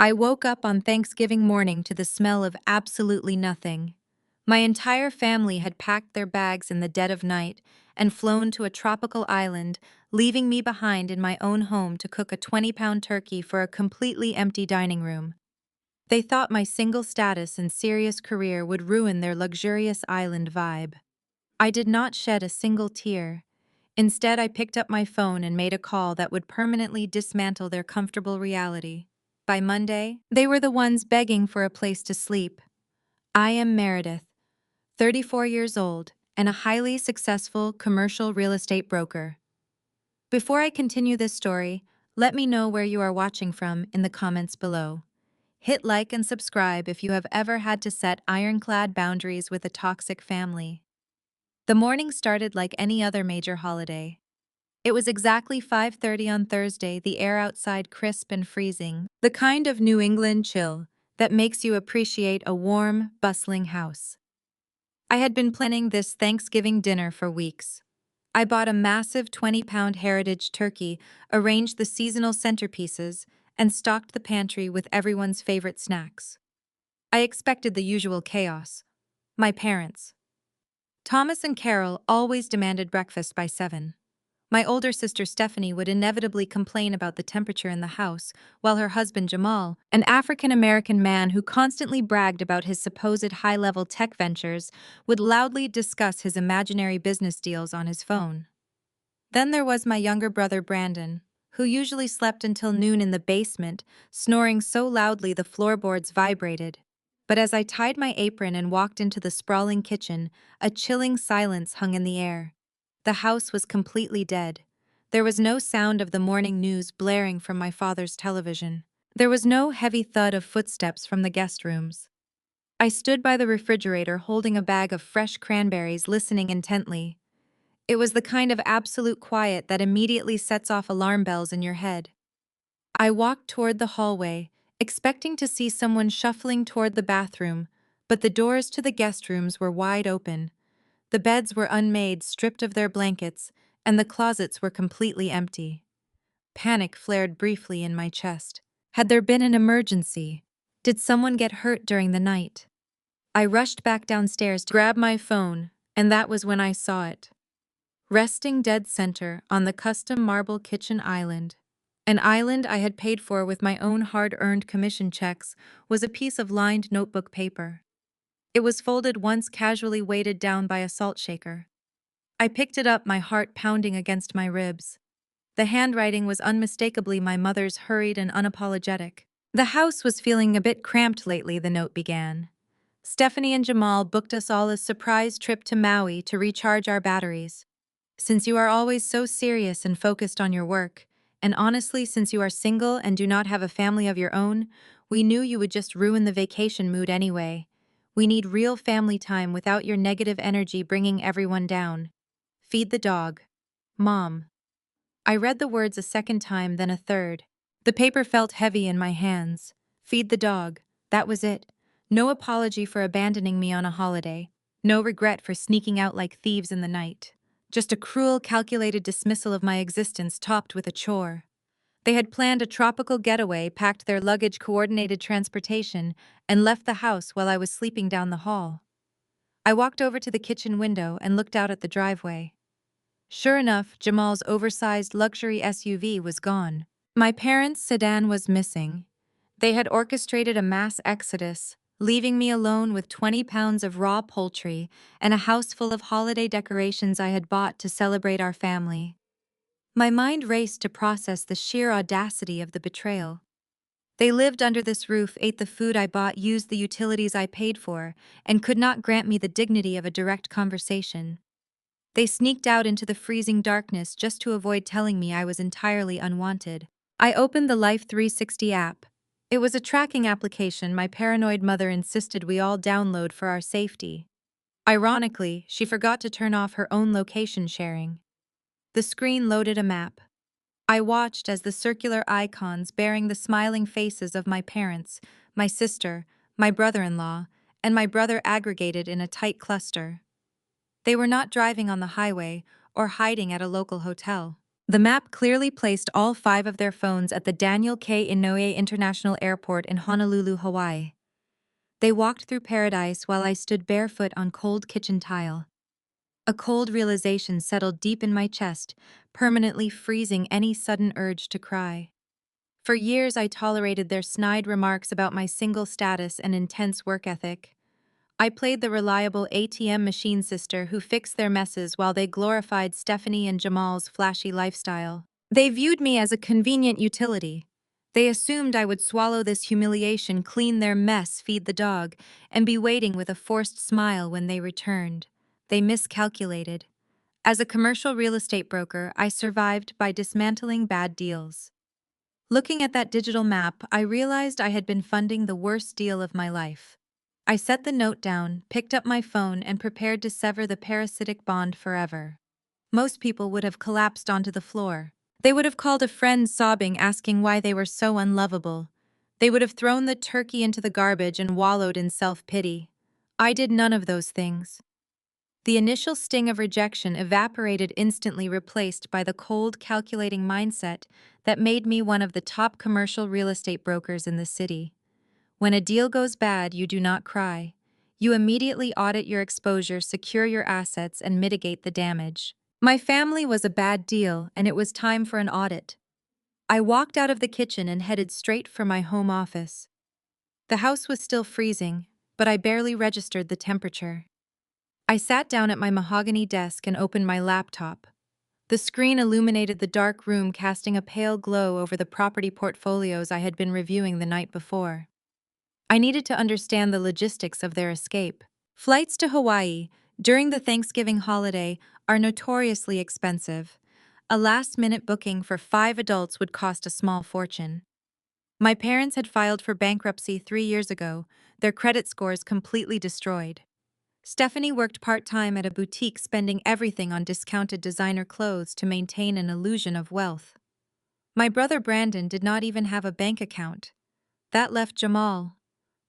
I woke up on Thanksgiving morning to the smell of absolutely nothing. My entire family had packed their bags in the dead of night and flown to a tropical island, leaving me behind in my own home to cook a 20-pound turkey for a completely empty dining room. They thought my single status and serious career would ruin their luxurious island vibe. I did not shed a single tear. Instead, I picked up my phone and made a call that would permanently dismantle their comfortable reality. By Monday, they were the ones begging for a place to sleep. I am Meredith, 34 years old, and a highly successful commercial real estate broker. Before I continue this story, let me know where you are watching from in the comments below. Hit like and subscribe if you have ever had to set ironclad boundaries with a toxic family. The morning started like any other major holiday. It was exactly 5:30 on Thursday, the air outside crisp and freezing, the kind of New England chill that makes you appreciate a warm, bustling house. I had been planning this Thanksgiving dinner for weeks. I bought a massive 20-pound heritage turkey, arranged the seasonal centerpieces, and stocked the pantry with everyone's favorite snacks. I expected the usual chaos. My parents, Thomas and Carol, always demanded breakfast by 7. My older sister Stephanie would inevitably complain about the temperature in the house, while her husband Jamal, an African-American man who constantly bragged about his supposed high-level tech ventures, would loudly discuss his imaginary business deals on his phone. Then there was my younger brother Brandon, who usually slept until noon in the basement, snoring so loudly the floorboards vibrated. But as I tied my apron and walked into the sprawling kitchen, a chilling silence hung in the air. The house was completely dead. There was no sound of the morning news blaring from my father's television. There was no heavy thud of footsteps from the guest rooms. I stood by the refrigerator holding a bag of fresh cranberries, listening intently. It was the kind of absolute quiet that immediately sets off alarm bells in your head. I walked toward the hallway, expecting to see someone shuffling toward the bathroom, but the doors to the guest rooms were wide open. The beds were unmade, stripped of their blankets, and the closets were completely empty. Panic flared briefly in my chest. Had there been an emergency? Did someone get hurt during the night? I rushed back downstairs to grab my phone, and that was when I saw it. Resting dead center on the custom marble kitchen island, an island I had paid for with my own hard-earned commission checks, was a piece of lined notebook paper. It was folded once, casually weighted down by a salt shaker. I picked it up, my heart pounding against my ribs. The handwriting was unmistakably my mother's, hurried and unapologetic. The house was feeling a bit cramped lately, the note began. Stephanie and Jamal booked us all a surprise trip to Maui to recharge our batteries. Since you are always so serious and focused on your work, and honestly, since you are single and do not have a family of your own, we knew you would just ruin the vacation mood anyway. We need real family time without your negative energy bringing everyone down. Feed the dog. Mom. I read the words a second time, then a third. The paper felt heavy in my hands. Feed the dog. That was it. No apology for abandoning me on a holiday. No regret for sneaking out like thieves in the night. Just a cruel, calculated dismissal of my existence topped with a chore. They had planned a tropical getaway, packed their luggage, coordinated transportation, and left the house while I was sleeping down the hall. I walked over to the kitchen window and looked out at the driveway. Sure enough, Jamal's oversized luxury SUV was gone. My parents' sedan was missing. They had orchestrated a mass exodus, leaving me alone with 20 pounds of raw poultry and a house full of holiday decorations I had bought to celebrate our family. My mind raced to process the sheer audacity of the betrayal. They lived under this roof, ate the food I bought, used the utilities I paid for, and could not grant me the dignity of a direct conversation. They sneaked out into the freezing darkness just to avoid telling me I was entirely unwanted. I opened the Life 360 app. It was a tracking application my paranoid mother insisted we all download for our safety. Ironically, she forgot to turn off her own location sharing. The screen loaded a map. I watched as the circular icons bearing the smiling faces of my parents, my sister, my brother-in-law, and my brother aggregated in a tight cluster. They were not driving on the highway or hiding at a local hotel. The map clearly placed all 5 of their phones at the Daniel K. Inouye International Airport in Honolulu, Hawaii. They walked through paradise while I stood barefoot on cold kitchen tile. A cold realization settled deep in my chest, permanently freezing any sudden urge to cry. For years, I tolerated their snide remarks about my single status and intense work ethic. I played the reliable ATM machine sister who fixed their messes while they glorified Stephanie and Jamal's flashy lifestyle. They viewed me as a convenient utility. They assumed I would swallow this humiliation, clean their mess, feed the dog, and be waiting with a forced smile when they returned. They miscalculated. As a commercial real estate broker, I survived by dismantling bad deals. Looking at that digital map, I realized I had been funding the worst deal of my life. I set the note down, picked up my phone, and prepared to sever the parasitic bond forever. Most people would have collapsed onto the floor. They would have called a friend sobbing, asking why they were so unlovable. They would have thrown the turkey into the garbage and wallowed in self-pity. I did none of those things. The initial sting of rejection evaporated instantly, replaced by the cold, calculating mindset that made me one of the top commercial real estate brokers in the city. When a deal goes bad, you do not cry. You immediately audit your exposure, secure your assets, and mitigate the damage. My family was a bad deal, and it was time for an audit. I walked out of the kitchen and headed straight for my home office. The house was still freezing, but I barely registered the temperature. I sat down at my mahogany desk and opened my laptop. The screen illuminated the dark room, casting a pale glow over the property portfolios I had been reviewing the night before. I needed to understand the logistics of their escape. Flights to Hawaii during the Thanksgiving holiday are notoriously expensive. A last-minute booking for 5 adults would cost a small fortune. My parents had filed for bankruptcy 3 years ago, their credit scores completely destroyed. Stephanie worked part-time at a boutique, spending everything on discounted designer clothes to maintain an illusion of wealth. My brother Brandon did not even have a bank account. That left Jamal.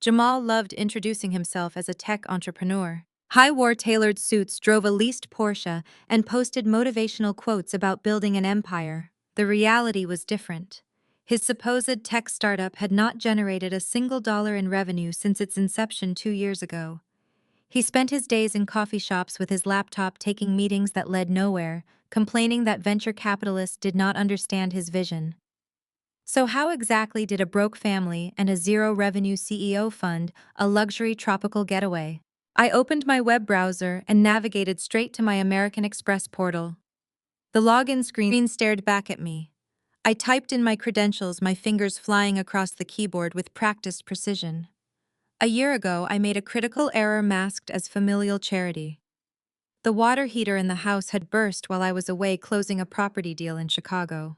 Jamal loved introducing himself as a tech entrepreneur. He wore tailored suits, drove a leased Porsche, and posted motivational quotes about building an empire. The reality was different. His supposed tech startup had not generated a single dollar in revenue since its inception 2 years ago. He spent his days in coffee shops with his laptop, taking meetings that led nowhere, complaining that venture capitalists did not understand his vision. So how exactly did a broke family and a zero-revenue CEO fund a luxury tropical getaway? I opened my web browser and navigated straight to my American Express portal. The login screen stared back at me. I typed in my credentials, my fingers flying across the keyboard with practiced precision. A year ago, I made a critical error masked as familial charity. The water heater in the house had burst while I was away closing a property deal in Chicago.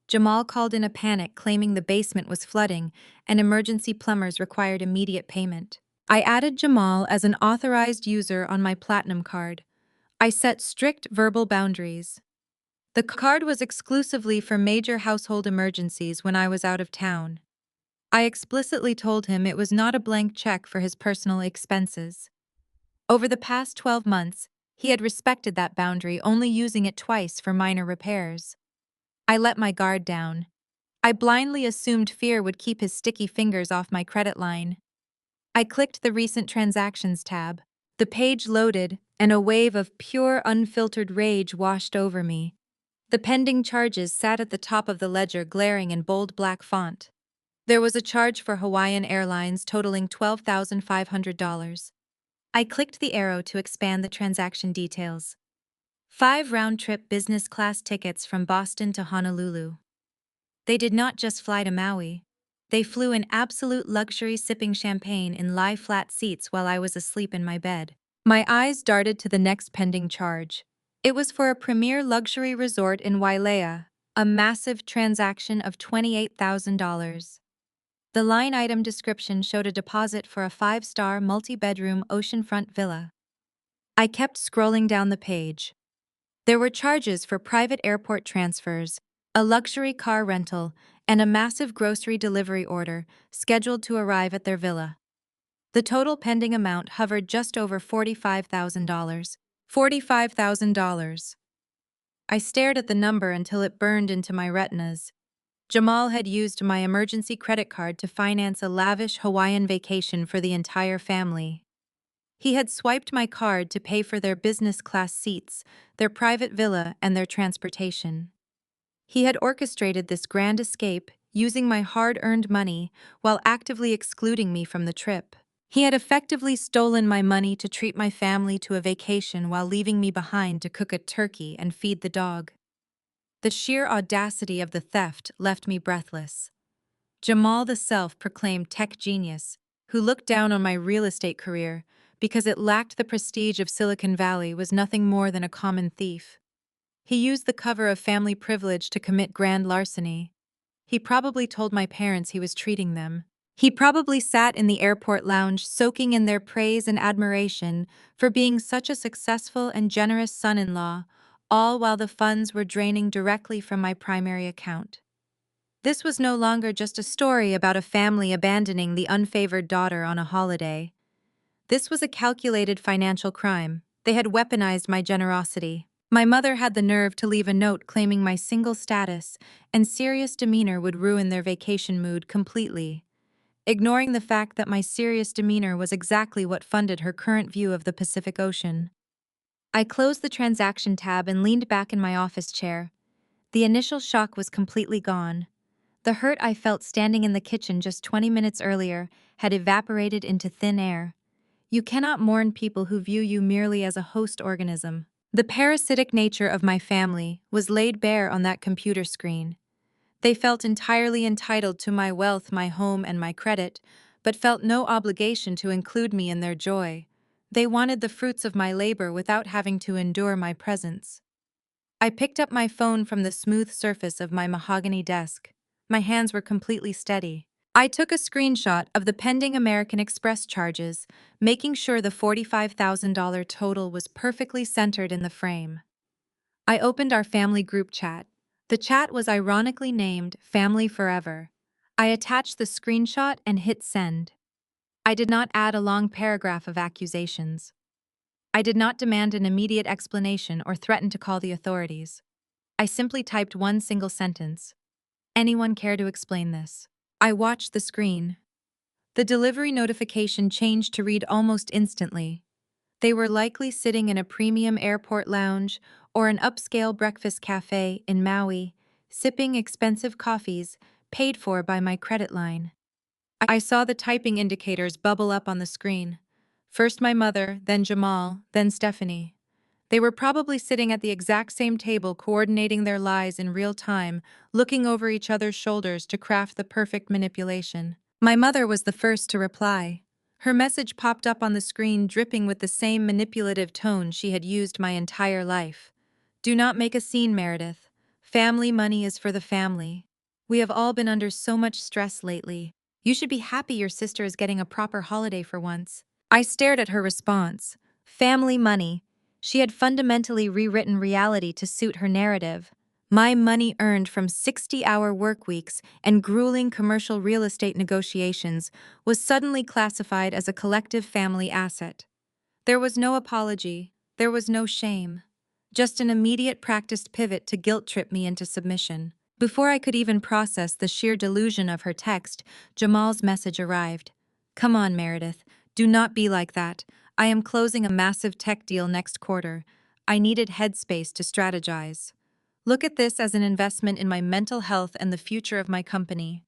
Jamal called in a panic, claiming the basement was flooding and emergency plumbers required immediate payment. I added Jamal as an authorized user on my Platinum card. I set strict verbal boundaries. The card was exclusively for major household emergencies when I was out of town. I explicitly told him it was not a blank check for his personal expenses. Over the past 12 months, he had respected that boundary, only using it twice for minor repairs. I let my guard down. I blindly assumed fear would keep his sticky fingers off my credit line. I clicked the Recent Transactions tab. The page loaded, and a wave of pure, unfiltered rage washed over me. The pending charges sat at the top of the ledger, glaring in bold black font. There was a charge for Hawaiian Airlines totaling $12,500. I clicked the arrow to expand the transaction details. 5 round-trip business class tickets from Boston to Honolulu. They did not just fly to Maui. They flew in absolute luxury, sipping champagne in lie-flat seats while I was asleep in my bed. My eyes darted to the next pending charge. It was for a premier luxury resort in Wailea, a massive transaction of $28,000. The line item description showed a deposit for a 5-star multi-bedroom oceanfront villa. I kept scrolling down the page. There were charges for private airport transfers, a luxury car rental, and a massive grocery delivery order scheduled to arrive at their villa. The total pending amount hovered just over $45,000. $45,000. I stared at the number until it burned into my retinas. Jamal had used my emergency credit card to finance a lavish Hawaiian vacation for the entire family. He had swiped my card to pay for their business class seats, their private villa, and their transportation. He had orchestrated this grand escape using my hard-earned money while actively excluding me from the trip. He had effectively stolen my money to treat my family to a vacation while leaving me behind to cook a turkey and feed the dog. The sheer audacity of the theft left me breathless. Jamal, the self-proclaimed tech genius, who looked down on my real estate career because it lacked the prestige of Silicon Valley, was nothing more than a common thief. He used the cover of family privilege to commit grand larceny. He probably told my parents he was treating them. He probably sat in the airport lounge soaking in their praise and admiration for being such a successful and generous son-in-law, all while the funds were draining directly from my primary account. This was no longer just a story about a family abandoning the unfavored daughter on a holiday. This was a calculated financial crime. They had weaponized my generosity. My mother had the nerve to leave a note claiming my single status and serious demeanor would ruin their vacation mood completely, ignoring the fact that my serious demeanor was exactly what funded her current view of the Pacific Ocean. I closed the transaction tab and leaned back in my office chair. The initial shock was completely gone. The hurt I felt standing in the kitchen just 20 minutes earlier had evaporated into thin air. You cannot mourn people who view you merely as a host organism. The parasitic nature of my family was laid bare on that computer screen. They felt entirely entitled to my wealth, my home, and my credit, but felt no obligation to include me in their joy. They wanted the fruits of my labor without having to endure my presence. I picked up my phone from the smooth surface of my mahogany desk. My hands were completely steady. I took a screenshot of the pending American Express charges, making sure the $45,000 total was perfectly centered in the frame. I opened our family group chat. The chat was ironically named Family Forever. I attached the screenshot and hit send. I did not add a long paragraph of accusations. I did not demand an immediate explanation or threaten to call the authorities. I simply typed one single sentence. Anyone care to explain this? I watched the screen. The delivery notification changed to read almost instantly. They were likely sitting in a premium airport lounge or an upscale breakfast cafe in Maui, sipping expensive coffees paid for by my credit line. I saw the typing indicators bubble up on the screen. First my mother, then Jamal, then Stephanie. They were probably sitting at the exact same table coordinating their lies in real time, looking over each other's shoulders to craft the perfect manipulation. My mother was the first to reply. Her message popped up on the screen dripping with the same manipulative tone she had used my entire life. Do not make a scene, Meredith. Family money is for the family. We have all been under so much stress lately. You should be happy your sister is getting a proper holiday for once. I stared at her response. Family money. She had fundamentally rewritten reality to suit her narrative. My money earned from 60-hour work weeks and grueling commercial real estate negotiations was suddenly classified as a collective family asset. There was no apology, there was no shame. Just an immediate practiced pivot to guilt-trip me into submission. Before I could even process the sheer delusion of her text, Jamal's message arrived. Come on, Meredith, do not be like that. I am closing a massive tech deal next quarter. I needed headspace to strategize. Look at this as an investment in my mental health and the future of my company.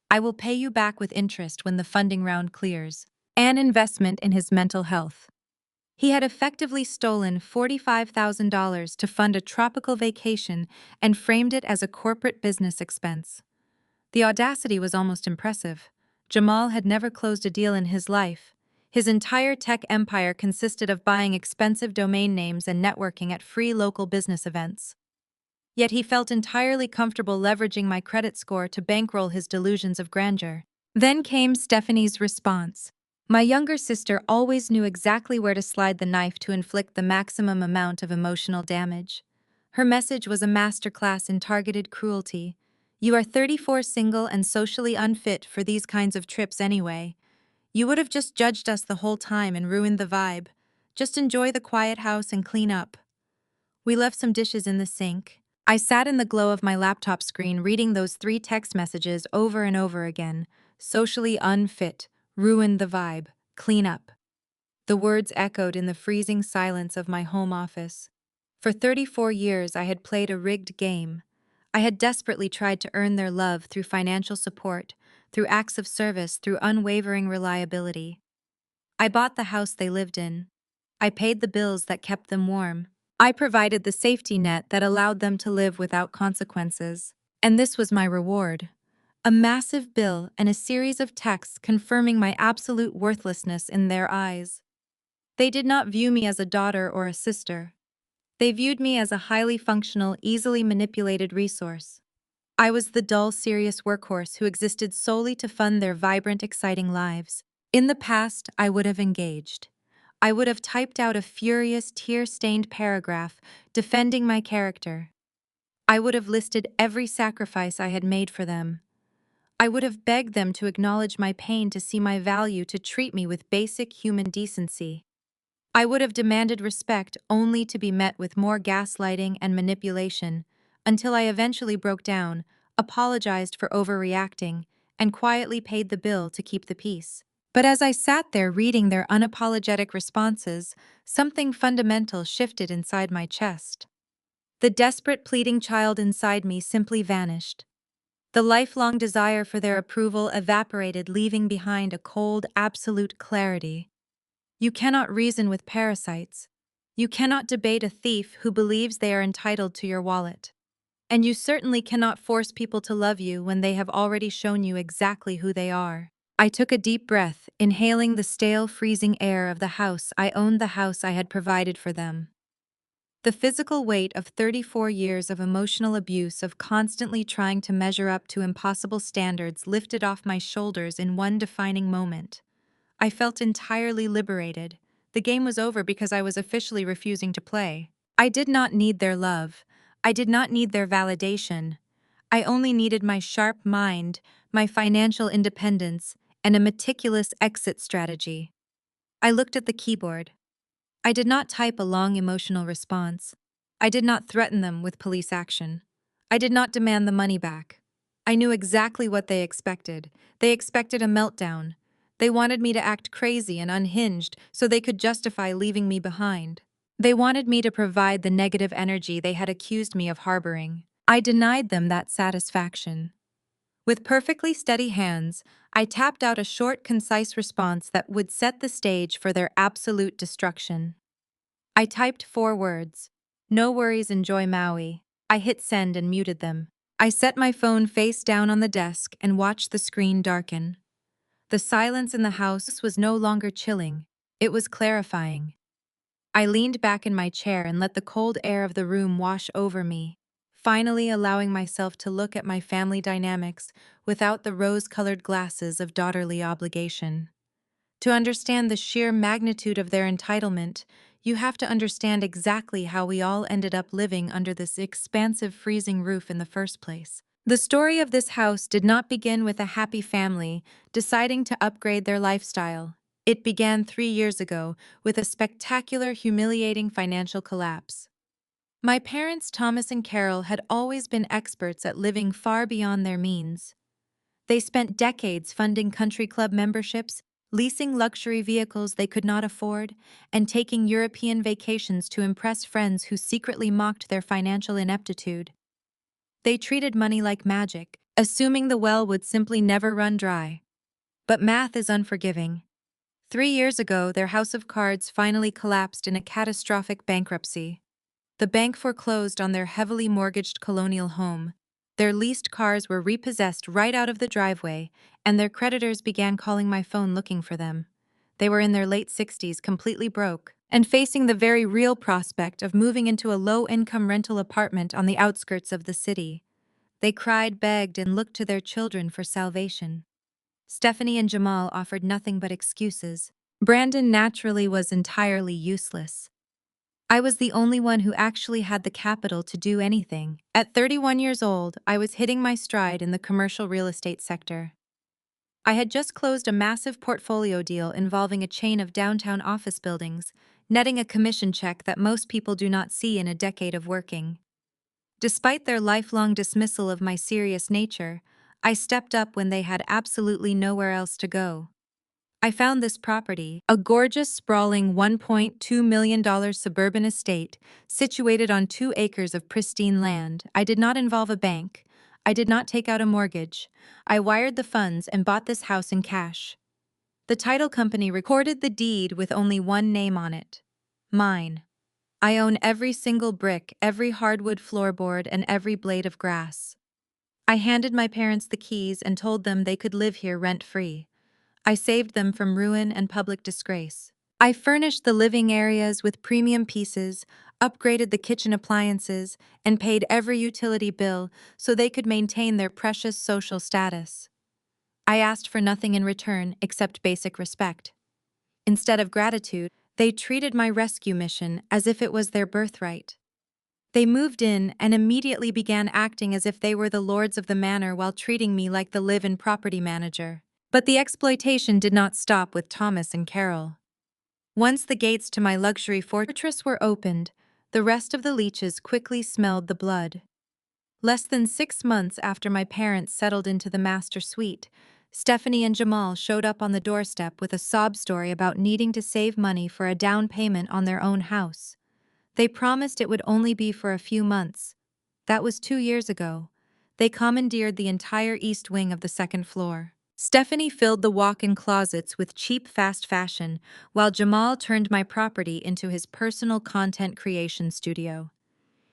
I will pay you back with interest when the funding round clears. An investment in his mental health. He had effectively stolen $45,000 to fund a tropical vacation and framed it as a corporate business expense. The audacity was almost impressive. Jamal had never closed a deal in his life. His entire tech empire consisted of buying expensive domain names and networking at free local business events. Yet he felt entirely comfortable leveraging my credit score to bankroll his delusions of grandeur. Then came Stephanie's response. My younger sister always knew exactly where to slide the knife to inflict the maximum amount of emotional damage. Her message was a masterclass in targeted cruelty. You are 34, single, and socially unfit for these kinds of trips anyway. You would have just judged us the whole time and ruined the vibe. Just enjoy the quiet house and clean up. We left some dishes in the sink. I sat in the glow of my laptop screen reading those 3 text messages over and over again. Socially unfit, ruined the vibe, clean up. The words echoed in the freezing silence of my home office. For 34 years, I had played a rigged game. I had desperately tried to earn their love through financial support, through acts of service, through unwavering reliability. I bought the house they lived in. I paid the bills that kept them warm. I provided the safety net that allowed them to live without consequences. And this was my reward. A massive bill and a series of texts confirming my absolute worthlessness in their eyes. They did not view me as a daughter or a sister. They viewed me as a highly functional, easily manipulated resource. I was the dull, serious workhorse who existed solely to fund their vibrant, exciting lives. In the past, I would have engaged. I would have typed out a furious, tear-stained paragraph defending my character. I would have listed every sacrifice I had made for them. I would have begged them to acknowledge my pain, to see my value, to treat me with basic human decency. I would have demanded respect only to be met with more gaslighting and manipulation, until I eventually broke down, apologized for overreacting, and quietly paid the bill to keep the peace. But as I sat there reading their unapologetic responses, something fundamental shifted inside my chest. The desperate, pleading child inside me simply vanished. The lifelong desire for their approval evaporated, leaving behind a cold, absolute clarity. You cannot reason with parasites. You cannot debate a thief who believes they are entitled to your wallet. And you certainly cannot force people to love you when they have already shown you exactly who they are. I took a deep breath, inhaling the stale, freezing air of the house I owned, the house I had provided for them. The physical weight of 34 years of emotional abuse, of constantly trying to measure up to impossible standards, lifted off my shoulders in one defining moment. I felt entirely liberated. The game was over because I was officially refusing to play. I did not need their love. I did not need their validation. I only needed my sharp mind, my financial independence, and a meticulous exit strategy. I looked at the keyboard. I did not type a long emotional response. I did not threaten them with police action. I did not demand the money back. I knew exactly what they expected. They expected a meltdown. They wanted me to act crazy and unhinged so they could justify leaving me behind. They wanted me to provide the negative energy they had accused me of harboring. I denied them that satisfaction. With perfectly steady hands, I tapped out a short, concise response that would set the stage for their absolute destruction. I typed 4 words. No worries, enjoy Maui. I hit send and muted them. I set my phone face down on the desk and watched the screen darken. The silence in the house was no longer chilling. It was clarifying. I leaned back in my chair and let the cold air of the room wash over me, finally allowing myself to look at my family dynamics without the rose-colored glasses of daughterly obligation. To understand the sheer magnitude of their entitlement, you have to understand exactly how we all ended up living under this expansive, freezing roof in the first place. The story of this house did not begin with a happy family deciding to upgrade their lifestyle. It began 3 years ago with a spectacular, humiliating financial collapse. My parents, Thomas and Carol, had always been experts at living far beyond their means. They spent decades funding country club memberships, leasing luxury vehicles they could not afford, and taking European vacations to impress friends who secretly mocked their financial ineptitude. They treated money like magic, assuming the well would simply never run dry. But math is unforgiving. 3 years ago, their house of cards finally collapsed in a catastrophic bankruptcy. The bank foreclosed on their heavily mortgaged colonial home. Their leased cars were repossessed right out of the driveway, and their creditors began calling my phone looking for them. They were in their late 60s, completely broke, and facing the very real prospect of moving into a low-income rental apartment on the outskirts of the city. They cried, begged, and looked to their children for salvation. Stephanie and Jamal offered nothing but excuses. Brandon naturally was entirely useless. I was the only one who actually had the capital to do anything. At 31 years old, I was hitting my stride in the commercial real estate sector. I had just closed a massive portfolio deal involving a chain of downtown office buildings, netting a commission check that most people do not see in a decade of working. Despite their lifelong dismissal of my serious nature, I stepped up when they had absolutely nowhere else to go. I found this property, a gorgeous, sprawling $1.2 million suburban estate situated on 2 acres of pristine land. I did not involve a bank. I did not take out a mortgage. I wired the funds and bought this house in cash. The title company recorded the deed with only one name on it: mine. I own every single brick, every hardwood floorboard, and every blade of grass. I handed my parents the keys and told them they could live here rent-free. I saved them from ruin and public disgrace. I furnished the living areas with premium pieces, upgraded the kitchen appliances, and paid every utility bill so they could maintain their precious social status. I asked for nothing in return except basic respect. Instead of gratitude, they treated my rescue mission as if it was their birthright. They moved in and immediately began acting as if they were the lords of the manor while treating me like the live-in property manager. But the exploitation did not stop with Thomas and Carol. Once the gates to my luxury fortress were opened, the rest of the leeches quickly smelled the blood. Less than 6 months after my parents settled into the master suite, Stephanie and Jamal showed up on the doorstep with a sob story about needing to save money for a down payment on their own house. They promised it would only be for a few months. That was 2 years ago. They commandeered the entire east wing of the second floor. Stephanie filled the walk-in closets with cheap fast fashion, while Jamal turned my property into his personal content creation studio.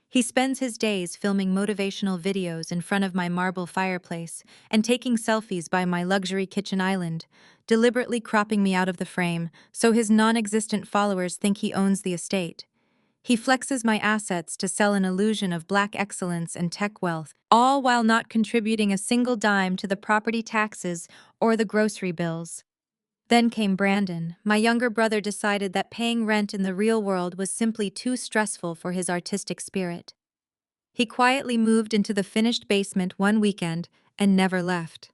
He spends his days filming motivational videos in front of my marble fireplace and taking selfies by my luxury kitchen island, deliberately cropping me out of the frame so his non-existent followers think he owns the estate. He flexes my assets to sell an illusion of black excellence and tech wealth, all while not contributing a single dime to the property taxes or the grocery bills. Then came Brandon. My younger brother decided that paying rent in the real world was simply too stressful for his artistic spirit. He quietly moved into the finished basement one weekend and never left.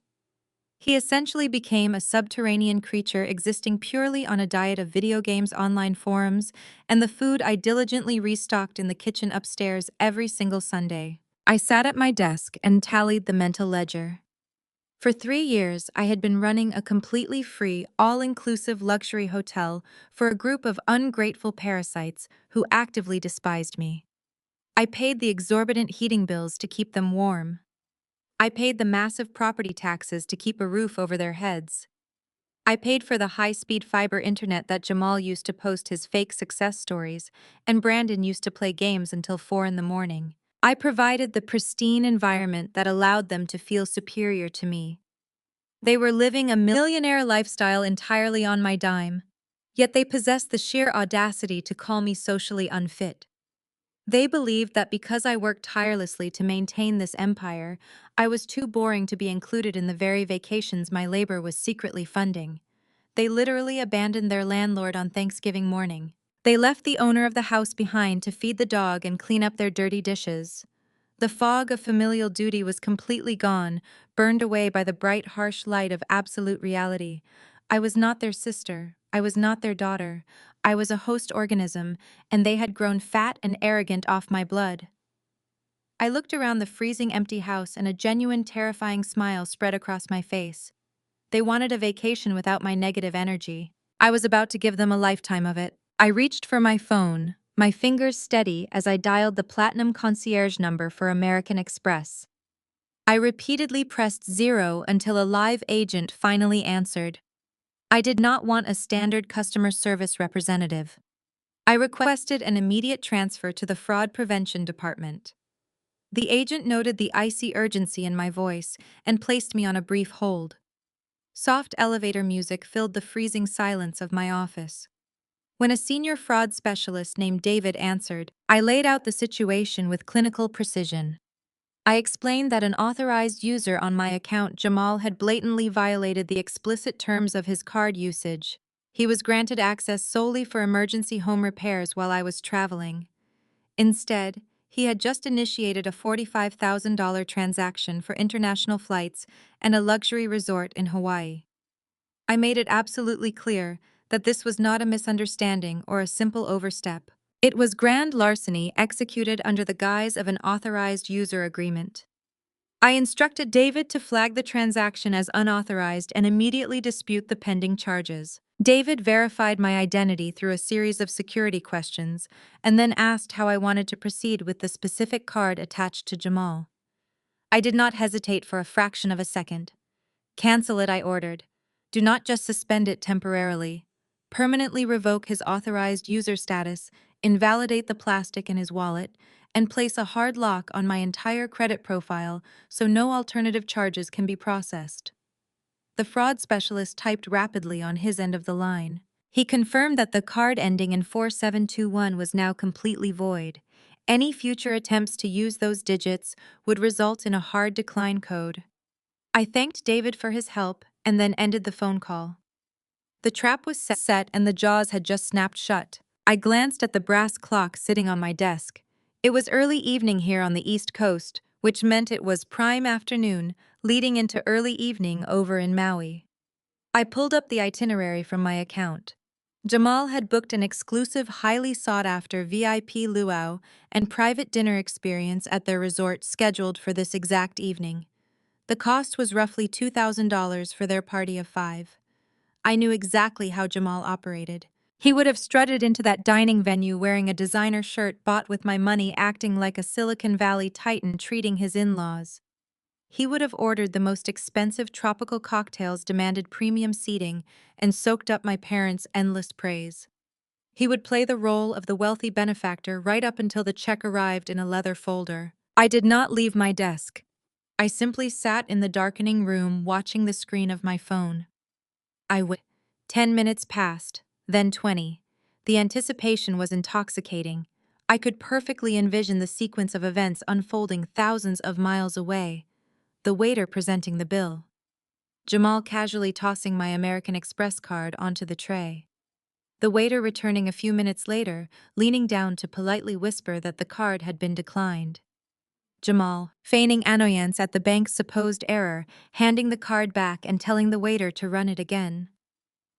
He essentially became a subterranean creature existing purely on a diet of video games, online forums, and the food I diligently restocked in the kitchen upstairs every single Sunday. I sat at my desk and tallied the mental ledger. For 3 years, I had been running a completely free, all-inclusive luxury hotel for a group of ungrateful parasites who actively despised me. I paid the exorbitant heating bills to keep them warm. I paid the massive property taxes to keep a roof over their heads. I paid for the high-speed fiber internet that Jamal used to post his fake success stories, and Brandon used to play games until 4 in the morning. I provided the pristine environment that allowed them to feel superior to me. They were living a millionaire lifestyle entirely on my dime, yet they possessed the sheer audacity to call me socially unfit. They believed that because I worked tirelessly to maintain this empire, I was too boring to be included in the very vacations my labor was secretly funding. They literally abandoned their landlord on Thanksgiving morning. They left the owner of the house behind to feed the dog and clean up their dirty dishes. The fog of familial duty was completely gone, burned away by the bright, harsh light of absolute reality. I was not their sister. I was not their daughter. I was a host organism, and they had grown fat and arrogant off my blood. I looked around the freezing empty house and a genuine terrifying smile spread across my face. They wanted a vacation without my negative energy. I was about to give them a lifetime of it. I reached for my phone, my fingers steady as I dialed the platinum concierge number for American Express. I repeatedly pressed 0 until a live agent finally answered. I did not want a standard customer service representative. I requested an immediate transfer to the fraud prevention department. The agent noted the icy urgency in my voice and placed me on a brief hold. Soft elevator music filled the freezing silence of my office. When a senior fraud specialist named David answered, I laid out the situation with clinical precision. I explained that an authorized user on my account, Jamal, had blatantly violated the explicit terms of his card usage. He was granted access solely for emergency home repairs while I was traveling. Instead, he had just initiated a $45,000 transaction for international flights and a luxury resort in Hawaii. I made it absolutely clear that this was not a misunderstanding or a simple overstep. It was grand larceny executed under the guise of an authorized user agreement. I instructed David to flag the transaction as unauthorized and immediately dispute the pending charges. David verified my identity through a series of security questions and then asked how I wanted to proceed with the specific card attached to Jamal. I did not hesitate for a fraction of a second. Cancel it, I ordered. Do not just suspend it temporarily. Permanently revoke his authorized user status, invalidate the plastic in his wallet, and place a hard lock on my entire credit profile so no alternative charges can be processed. The fraud specialist typed rapidly on his end of the line. He confirmed that the card ending in 4721 was now completely void. Any future attempts to use those digits would result in a hard decline code. I thanked David for his help and then ended the phone call. The trap was set and the jaws had just snapped shut. I glanced at the brass clock sitting on my desk. It was early evening here on the East Coast, which meant it was prime afternoon, leading into early evening over in Maui. I pulled up the itinerary from my account. Jamal had booked an exclusive, highly sought-after VIP luau and private dinner experience at their resort scheduled for this exact evening. The cost was roughly $2,000 for their party of 5. I knew exactly how Jamal operated. He would have strutted into that dining venue wearing a designer shirt bought with my money, acting like a Silicon Valley titan treating his in-laws. He would have ordered the most expensive tropical cocktails, demanded premium seating, and soaked up my parents' endless praise. He would play the role of the wealthy benefactor right up until the check arrived in a leather folder. I did not leave my desk. I simply sat in the darkening room watching the screen of my phone. 10 minutes passed, then 20. The anticipation was intoxicating. I could perfectly envision the sequence of events unfolding thousands of miles away. The waiter presenting the bill. Jamal casually tossing my American Express card onto the tray. The waiter returning a few minutes later, leaning down to politely whisper that the card had been declined. Jamal, feigning annoyance at the bank's supposed error, handing the card back and telling the waiter to run it again.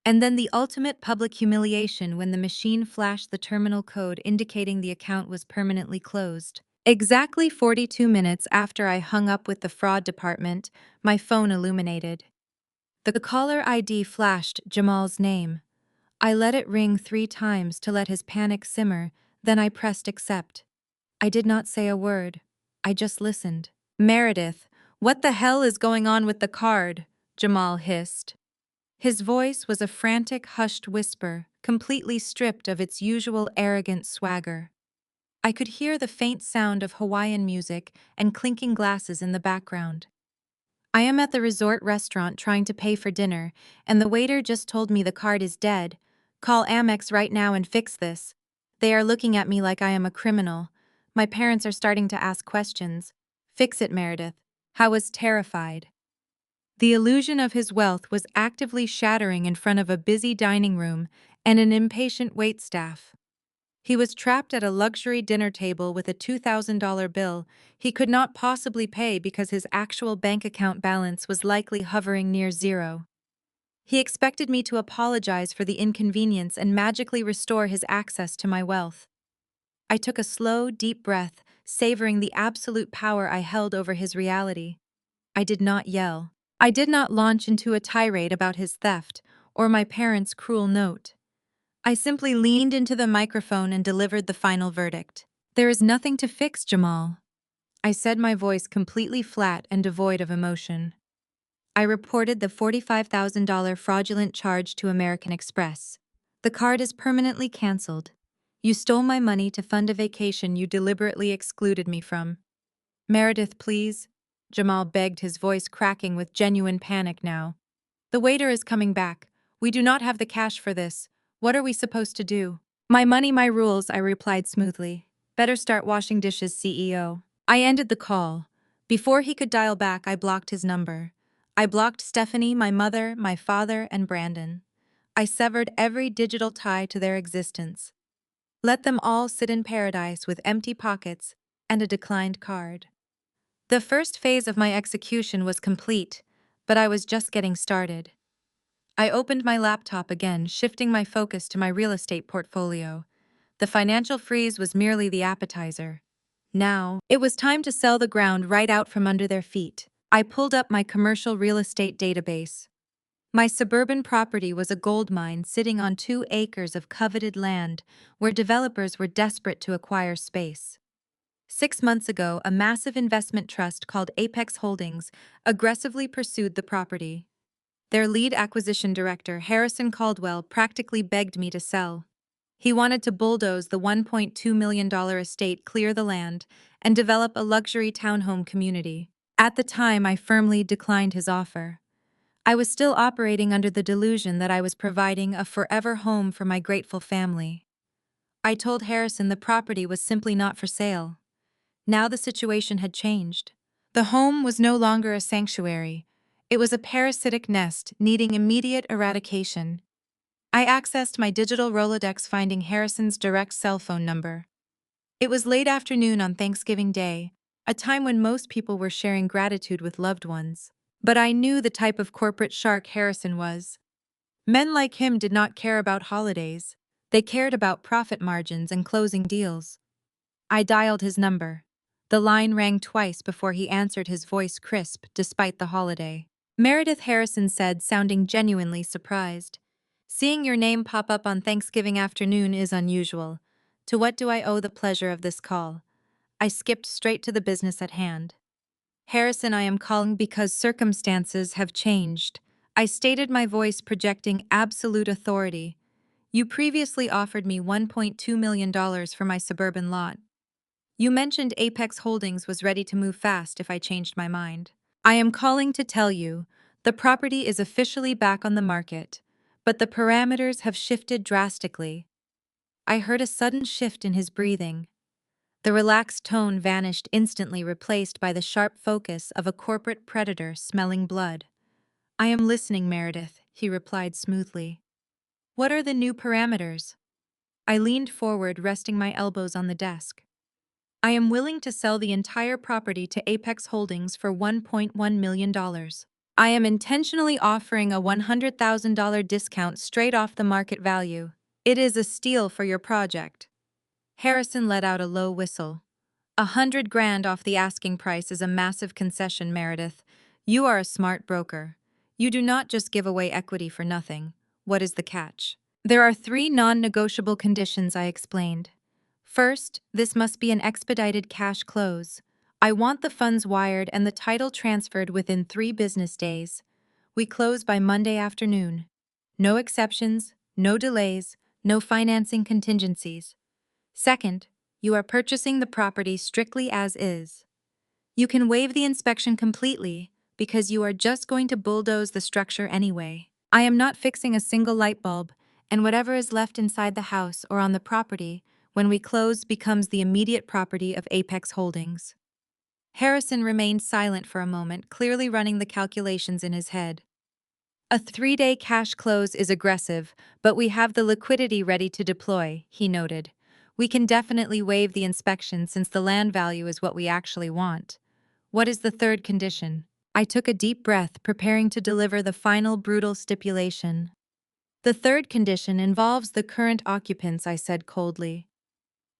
And then the ultimate public humiliation when the machine flashed the terminal code indicating the account was permanently closed. Exactly 42 minutes after I hung up with the fraud department, my phone illuminated. The caller ID flashed Jamal's name. I let it ring 3 times to let his panic simmer, then I pressed accept. I did not say a word. I just listened. Meredith, what the hell is going on with the card? Jamal hissed. His voice was a frantic, hushed whisper, completely stripped of its usual arrogant swagger. I could hear the faint sound of Hawaiian music and clinking glasses in the background. I am at the resort restaurant trying to pay for dinner, and the waiter just told me the card is dead. Call Amex right now and fix this. They are looking at me like I am a criminal. My parents are starting to ask questions. Fix it, Meredith. I was terrified. The illusion of his wealth was actively shattering in front of a busy dining room and an impatient waitstaff. He was trapped at a luxury dinner table with a $2,000 bill he could not possibly pay because his actual bank account balance was likely hovering near zero. He expected me to apologize for the inconvenience and magically restore his access to my wealth. I took a slow, deep breath, savoring the absolute power I held over his reality. I did not yell. I did not launch into a tirade about his theft or my parents' cruel note. I simply leaned into the microphone and delivered the final verdict. There is nothing to fix, Jamal. I said, my voice completely flat and devoid of emotion. I reported the $45,000 fraudulent charge to American Express. The card is permanently canceled. You stole my money to fund a vacation you deliberately excluded me from. Meredith, please. Jamal begged, his voice cracking with genuine panic now. The waiter is coming back. We do not have the cash for this. What are we supposed to do? My money, my rules, I replied smoothly. Better start washing dishes, CEO. I ended the call. Before he could dial back, I blocked his number. I blocked Stephanie, my mother, my father, and Brandon. I severed every digital tie to their existence. Let them all sit in paradise with empty pockets and a declined card. The first phase of my execution was complete, but I was just getting started. I opened my laptop again, shifting my focus to my real estate portfolio. The financial freeze was merely the appetizer. Now, it was time to sell the ground right out from under their feet. I pulled up my commercial real estate database. My suburban property was a gold mine sitting on 2 acres of coveted land where developers were desperate to acquire space. 6 months ago, a massive investment trust called Apex Holdings aggressively pursued the property. Their lead acquisition director, Harrison Caldwell, practically begged me to sell. He wanted to bulldoze the $1.2 million estate, clear the land, and develop a luxury townhome community. At the time, I firmly declined his offer. I was still operating under the delusion that I was providing a forever home for my grateful family. I told Harrison the property was simply not for sale. Now the situation had changed. The home was no longer a sanctuary. It was a parasitic nest needing immediate eradication. I accessed my digital Rolodex, finding Harrison's direct cell phone number. It was late afternoon on Thanksgiving Day, a time when most people were sharing gratitude with loved ones. But I knew the type of corporate shark Harrison was. Men like him did not care about holidays. They cared about profit margins and closing deals. I dialed his number. The line rang twice before he answered, his voice crisp despite the holiday. Meredith, Harrison said, sounding genuinely surprised. Seeing your name pop up on Thanksgiving afternoon is unusual. To what do I owe the pleasure of this call? I skipped straight to the business at hand. Harrison, I am calling because circumstances have changed. I stated, my voice projecting absolute authority. You previously offered me $1.2 million for my suburban lot. You mentioned Apex Holdings was ready to move fast if I changed my mind. I am calling to tell you the property is officially back on the market, but the parameters have shifted drastically. I heard a sudden shift in his breathing. The relaxed tone vanished instantly, replaced by the sharp focus of a corporate predator smelling blood. I am listening, Meredith, he replied smoothly. What are the new parameters? I leaned forward, resting my elbows on the desk. I am willing to sell the entire property to Apex Holdings for $1.1 million. I am intentionally offering a $100,000 discount straight off the market value. It is a steal for your project. Harrison let out a low whistle. $100,000 off the asking price is a massive concession, Meredith. You are a smart broker. You do not just give away equity for nothing. What is the catch? There are 3 non-negotiable conditions, I explained. First, this must be an expedited cash close. I want the funds wired and the title transferred within 3 business days. We close by Monday afternoon. No exceptions, no delays, no financing contingencies. Second, you are purchasing the property strictly as is. You can waive the inspection completely because you are just going to bulldoze the structure anyway. I am not fixing a single light bulb, and whatever is left inside the house or on the property when we close becomes the immediate property of Apex Holdings. Harrison remained silent for a moment, clearly running the calculations in his head. A 3-day cash close is aggressive, but we have the liquidity ready to deploy, he noted. We can definitely waive the inspection since the land value is what we actually want. What is the third condition? I took a deep breath, preparing to deliver the final brutal stipulation. The third condition involves the current occupants, I said coldly.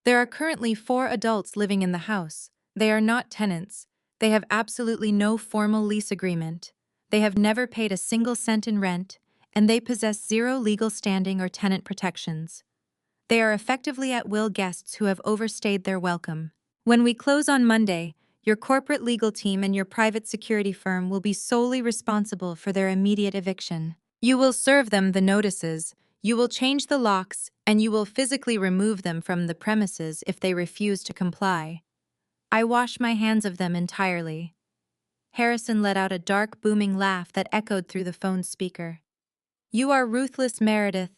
There are currently 4 adults living in the house. They are not tenants. They have absolutely no formal lease agreement. They have never paid a single cent in rent, and they possess 0 legal standing or tenant protections. They are effectively at-will guests who have overstayed their welcome. When we close on Monday, your corporate legal team and your private security firm will be solely responsible for their immediate eviction. You will serve them the notices, you will change the locks, and you will physically remove them from the premises if they refuse to comply. I wash my hands of them entirely. Harrison let out a dark, booming laugh that echoed through the phone's speaker. You are ruthless, Meredith.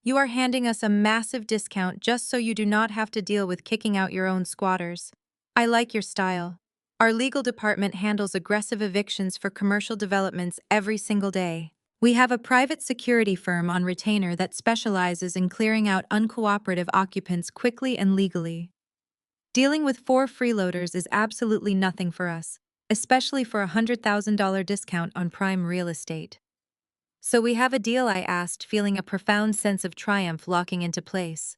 You are handing us a massive discount just so you do not have to deal with kicking out your own squatters. I like your style. Our legal department handles aggressive evictions for commercial developments every single day. We have a private security firm on retainer that specializes in clearing out uncooperative occupants quickly and legally. Dealing with 4 freeloaders is absolutely nothing for us, especially for a $100,000 discount on prime real estate. "So we have a deal?" I asked, feeling a profound sense of triumph locking into place.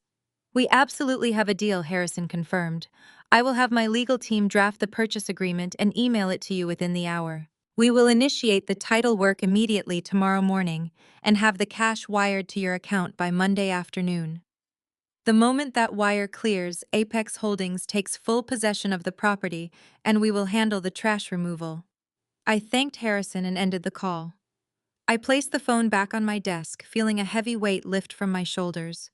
"We absolutely have a deal," Harrison confirmed. "I will have my legal team draft the purchase agreement and email it to you within the hour. We will initiate the title work immediately tomorrow morning and have the cash wired to your account by Monday afternoon." The moment that wire clears, Apex Holdings takes full possession of the property, and we will handle the trash removal. I thanked Harrison and ended the call. I placed the phone back on my desk, feeling a heavy weight lift from my shoulders.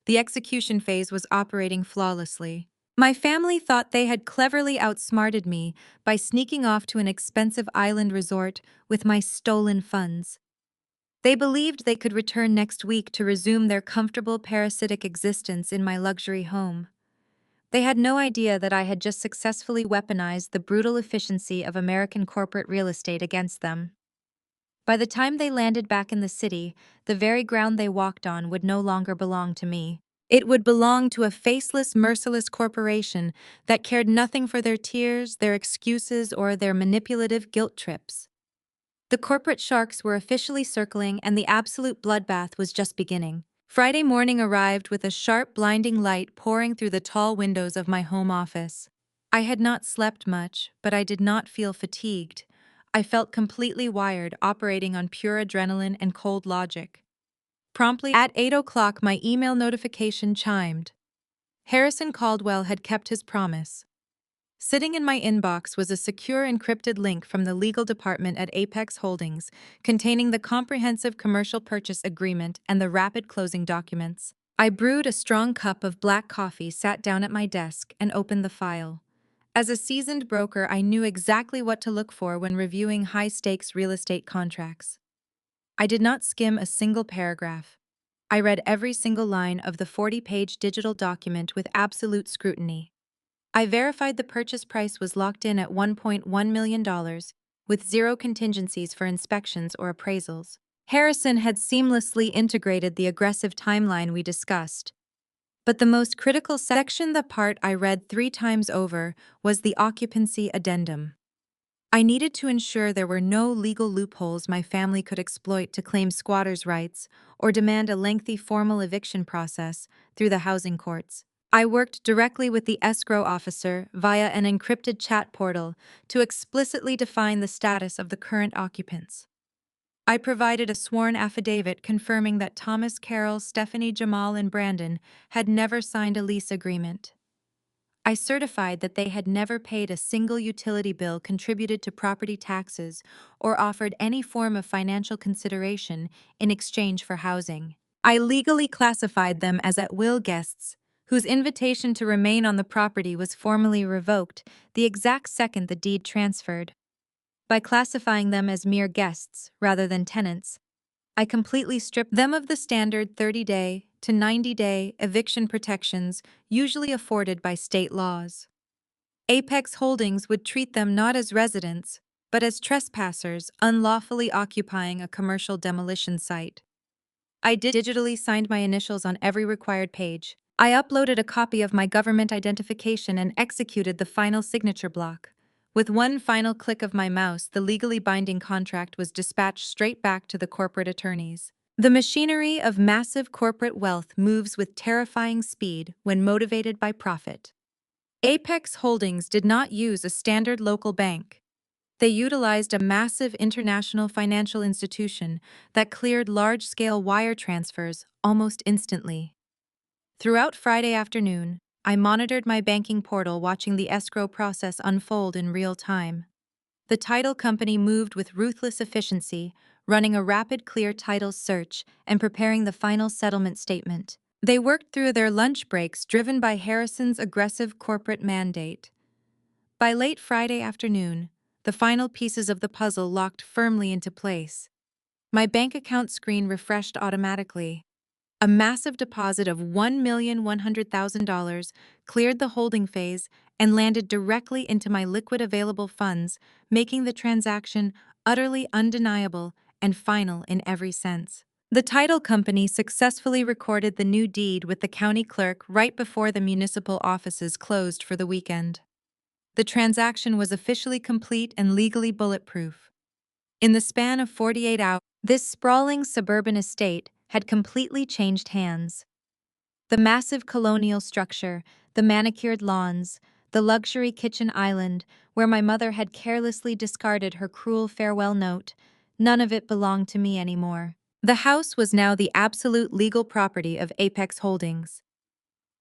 The execution phase was operating flawlessly. My family thought they had cleverly outsmarted me by sneaking off to an expensive island resort with my stolen funds. They believed they could return next week to resume their comfortable parasitic existence in my luxury home. They had no idea that I had just successfully weaponized the brutal efficiency of American corporate real estate against them. By the time they landed back in the city, the very ground they walked on would no longer belong to me. It would belong to a faceless, merciless corporation that cared nothing for their tears, their excuses, or their manipulative guilt trips. The corporate sharks were officially circling, and the absolute bloodbath was just beginning. Friday morning arrived with a sharp, blinding light pouring through the tall windows of my home office. I had not slept much, but I did not feel fatigued. I felt completely wired, operating on pure adrenaline and cold logic. Promptly at 8 o'clock, my email notification chimed. Harrison Caldwell had kept his promise. Sitting in my inbox was a secure encrypted link from the legal department at Apex Holdings, containing the comprehensive commercial purchase agreement and the rapid closing documents. I brewed a strong cup of black coffee, sat down at my desk, and opened the file. As a seasoned broker, I knew exactly what to look for when reviewing high-stakes real estate contracts. I did not skim a single paragraph. I read every single line of the 40-page digital document with absolute scrutiny. I verified the purchase price was locked in at $1.1 million, with zero contingencies for inspections or appraisals. Harrison had seamlessly integrated the aggressive timeline we discussed. But the most critical section, the part I read 3 times over, was the occupancy addendum. I needed to ensure there were no legal loopholes my family could exploit to claim squatters' rights or demand a lengthy formal eviction process through the housing courts. I worked directly with the escrow officer via an encrypted chat portal to explicitly define the status of the current occupants. I provided a sworn affidavit confirming that Thomas Carroll, Stephanie Jamal, and Brandon had never signed a lease agreement. I certified that they had never paid a single utility bill, contributed to property taxes, or offered any form of financial consideration in exchange for housing. I legally classified them as at-will guests, whose invitation to remain on the property was formally revoked the exact second the deed transferred. By classifying them as mere guests rather than tenants, I completely stripped them of the standard 30-day to 90-day eviction protections usually afforded by state laws. Apex Holdings would treat them not as residents, but as trespassers unlawfully occupying a commercial demolition site. I digitally signed my initials on every required page. I uploaded a copy of my government identification and executed the final signature block. With one final click of my mouse, the legally binding contract was dispatched straight back to the corporate attorneys. The machinery of massive corporate wealth moves with terrifying speed when motivated by profit. Apex Holdings did not use a standard local bank. They utilized a massive international financial institution that cleared large-scale wire transfers almost instantly. Throughout Friday afternoon, I monitored my banking portal, watching the escrow process unfold in real time. The title company moved with ruthless efficiency, running a rapid clear title search and preparing the final settlement statement. They worked through their lunch breaks, driven by Harrison's aggressive corporate mandate. By late Friday afternoon, the final pieces of the puzzle locked firmly into place. My bank account screen refreshed automatically. A massive deposit of $1,100,000 cleared the holding phase and landed directly into my liquid available funds, making the transaction utterly undeniable and final in every sense. The title company successfully recorded the new deed with the county clerk right before the municipal offices closed for the weekend. The transaction was officially complete and legally bulletproof. In the span of 48 hours, this sprawling suburban estate had completely changed hands. The massive colonial structure, the manicured lawns, the luxury kitchen island where my mother had carelessly discarded her cruel farewell note, none of it belonged to me anymore. The house was now the absolute legal property of Apex Holdings.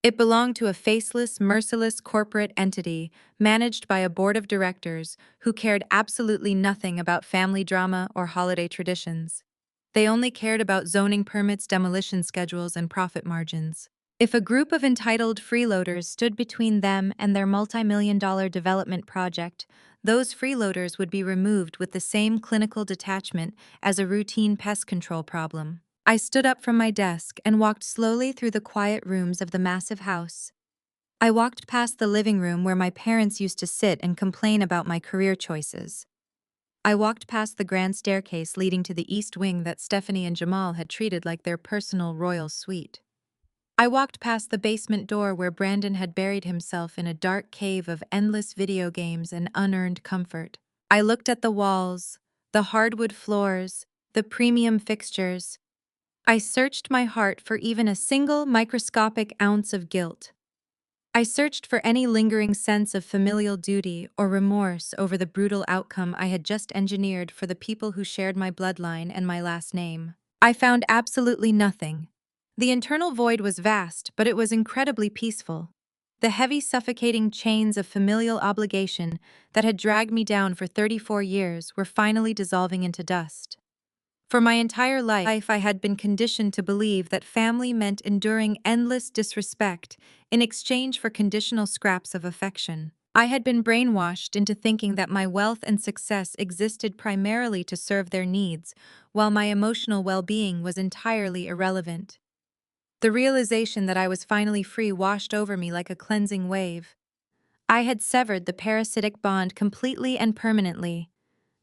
It belonged to a faceless, merciless corporate entity managed by a board of directors who cared absolutely nothing about family drama or holiday traditions. They only cared about zoning permits, demolition schedules, and profit margins. If a group of entitled freeloaders stood between them and their multi-million-dollar development project, those freeloaders would be removed with the same clinical detachment as a routine pest control problem. I stood up from my desk and walked slowly through the quiet rooms of the massive house. I walked past the living room where my parents used to sit and complain about my career choices. I walked past the grand staircase leading to the east wing that Stephanie and Jamal had treated like their personal royal suite. I walked past the basement door where Brandon had buried himself in a dark cave of endless video games and unearned comfort. I looked at the walls, the hardwood floors, the premium fixtures. I searched my heart for even a single microscopic ounce of guilt. I searched for any lingering sense of familial duty or remorse over the brutal outcome I had just engineered for the people who shared my bloodline and my last name. I found absolutely nothing. The internal void was vast, but it was incredibly peaceful. The heavy, suffocating chains of familial obligation that had dragged me down for 34 years were finally dissolving into dust. For my entire life, I had been conditioned to believe that family meant enduring endless disrespect in exchange for conditional scraps of affection. I had been brainwashed into thinking that my wealth and success existed primarily to serve their needs, while my emotional well-being was entirely irrelevant. The realization that I was finally free washed over me like a cleansing wave. I had severed the parasitic bond completely and permanently.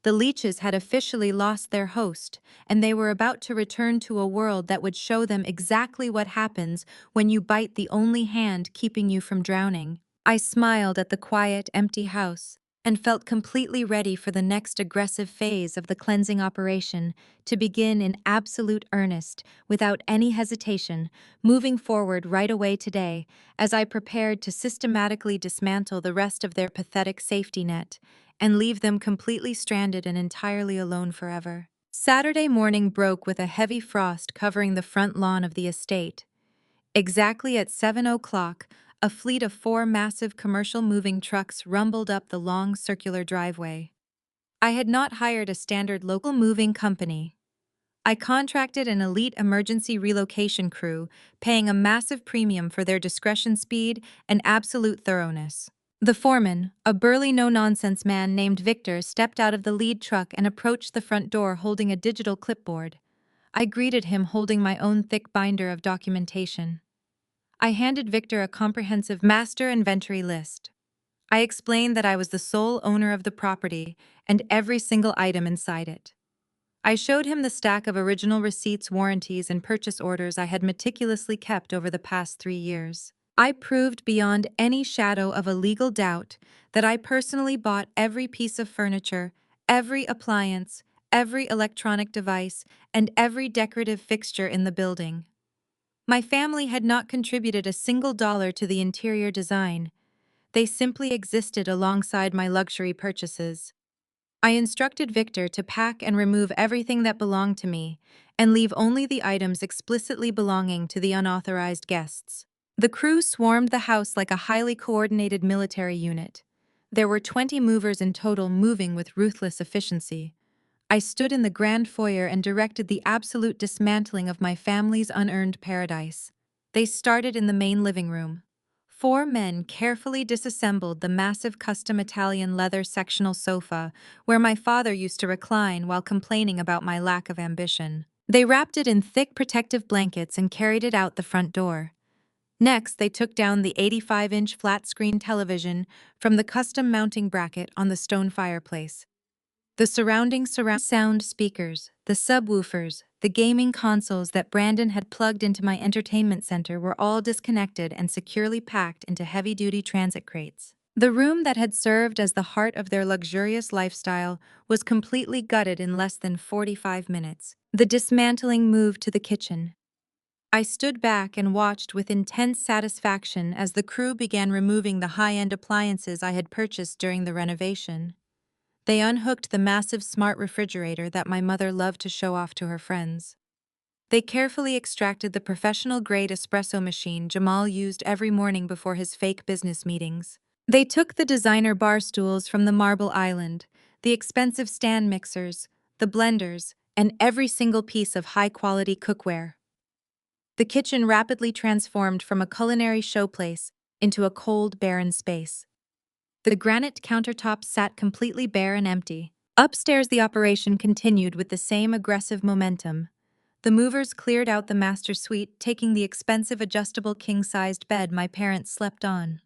The leeches had officially lost their host, and they were about to return to a world that would show them exactly what happens when you bite the only hand keeping you from drowning. I smiled at the quiet, empty house and felt completely ready for the next aggressive phase of the cleansing operation to begin in absolute earnest, without any hesitation, moving forward right away today as I prepared to systematically dismantle the rest of their pathetic safety net and leave them completely stranded and entirely alone forever. Saturday morning broke with a heavy frost covering the front lawn of the estate. Exactly at 7 o'clock, a fleet of 4 massive commercial moving trucks rumbled up the long circular driveway. I had not hired a standard local moving company. I contracted an elite emergency relocation crew, paying a massive premium for their discretion, speed, and absolute thoroughness. The foreman, a burly no-nonsense man named Victor, stepped out of the lead truck and approached the front door holding a digital clipboard. I greeted him holding my own thick binder of documentation. I handed Victor a comprehensive master inventory list. I explained that I was the sole owner of the property and every single item inside it. I showed him the stack of original receipts, warranties, and purchase orders I had meticulously kept over the past 3 years. I proved beyond any shadow of a legal doubt that I personally bought every piece of furniture, every appliance, every electronic device, and every decorative fixture in the building. My family had not contributed a single dollar to the interior design. They simply existed alongside my luxury purchases. I instructed Victor to pack and remove everything that belonged to me, and leave only the items explicitly belonging to the unauthorized guests. The crew swarmed the house like a highly coordinated military unit. There were 20 movers in total, moving with ruthless efficiency. I stood in the grand foyer and directed the absolute dismantling of my family's unearned paradise. They started in the main living room. 4 men carefully disassembled the massive custom Italian leather sectional sofa where my father used to recline while complaining about my lack of ambition. They wrapped it in thick protective blankets and carried it out the front door. Next, they took down the 85-inch flat-screen television from the custom mounting bracket on the stone fireplace. The surround sound speakers, the subwoofers, the gaming consoles that Brandon had plugged into my entertainment center were all disconnected and securely packed into heavy-duty transit crates. The room that had served as the heart of their luxurious lifestyle was completely gutted in less than 45 minutes. The dismantling moved to the kitchen. I stood back and watched with intense satisfaction as the crew began removing the high-end appliances I had purchased during the renovation. They unhooked the massive smart refrigerator that my mother loved to show off to her friends. They carefully extracted the professional-grade espresso machine Jamal used every morning before his fake business meetings. They took the designer bar stools from the Marble Island, the expensive stand mixers, the blenders, and every single piece of high-quality cookware. The kitchen rapidly transformed from a culinary showplace into a cold, barren space. The granite countertops sat completely bare and empty. Upstairs, the operation continued with the same aggressive momentum. The movers cleared out the master suite, taking the expensive adjustable king-sized bed my parents slept on.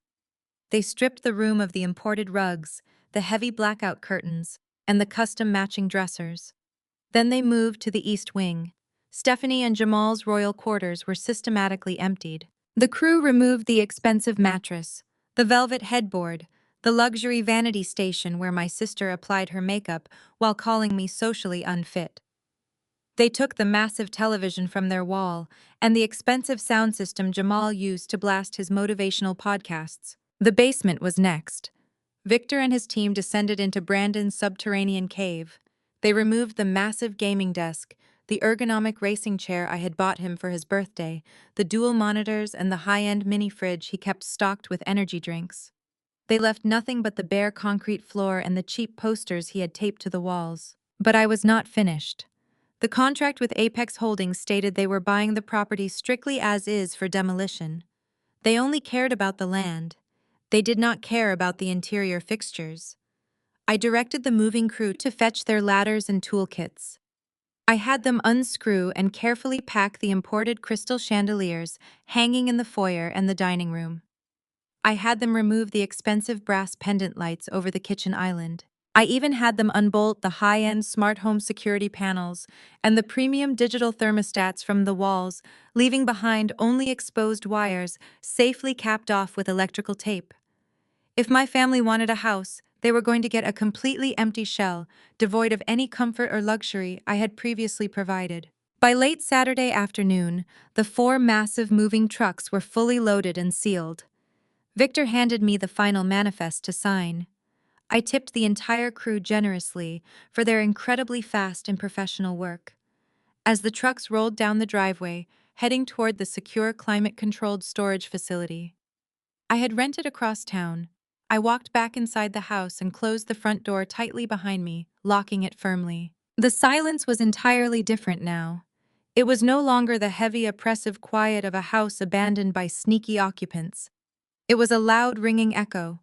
They stripped the room of the imported rugs, the heavy blackout curtains, and the custom matching dressers. Then they moved to the east wing. Stephanie and Jamal's royal quarters were systematically emptied. The crew removed the expensive mattress, the velvet headboard, the luxury vanity station where my sister applied her makeup while calling me socially unfit. They took the massive television from their wall and the expensive sound system Jamal used to blast his motivational podcasts. The basement was next. Victor and his team descended into Brandon's subterranean cave. They removed the massive gaming desk, the ergonomic racing chair I had bought him for his birthday, the dual monitors, and the high-end mini fridge he kept stocked with energy drinks. They left nothing but the bare concrete floor and the cheap posters he had taped to the walls. But I was not finished. The contract with Apex Holdings stated they were buying the property strictly as is for demolition. They only cared about the land. They did not care about the interior fixtures. I directed the moving crew to fetch their ladders and toolkits. I had them unscrew and carefully pack the imported crystal chandeliers hanging in the foyer and the dining room. I had them remove the expensive brass pendant lights over the kitchen island. I even had them unbolt the high-end smart home security panels and the premium digital thermostats from the walls, leaving behind only exposed wires safely capped off with electrical tape. If my family wanted a house, they were going to get a completely empty shell, devoid of any comfort or luxury I had previously provided. By late Saturday afternoon, the 4 massive moving trucks were fully loaded and sealed. Victor handed me the final manifest to sign. I tipped the entire crew generously for their incredibly fast and professional work. As the trucks rolled down the driveway, heading toward the secure climate-controlled storage facility I had rented across town, I walked back inside the house and closed the front door tightly behind me, locking it firmly. The silence was entirely different now. It was no longer the heavy, oppressive quiet of a house abandoned by sneaky occupants. It was a loud, ringing echo.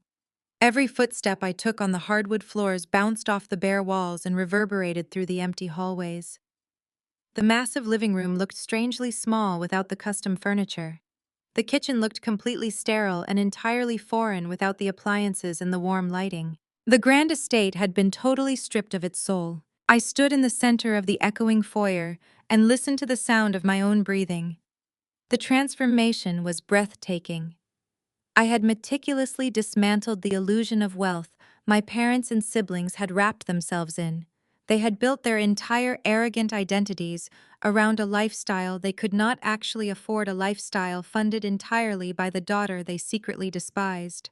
Every footstep I took on the hardwood floors bounced off the bare walls and reverberated through the empty hallways. The massive living room looked strangely small without the custom furniture. The kitchen looked completely sterile and entirely foreign without the appliances and the warm lighting. The grand estate had been totally stripped of its soul. I stood in the center of the echoing foyer and listened to the sound of my own breathing. The transformation was breathtaking. I had meticulously dismantled the illusion of wealth my parents and siblings had wrapped themselves in. They had built their entire arrogant identities around a lifestyle they could not actually afford, a lifestyle funded entirely by the daughter they secretly despised.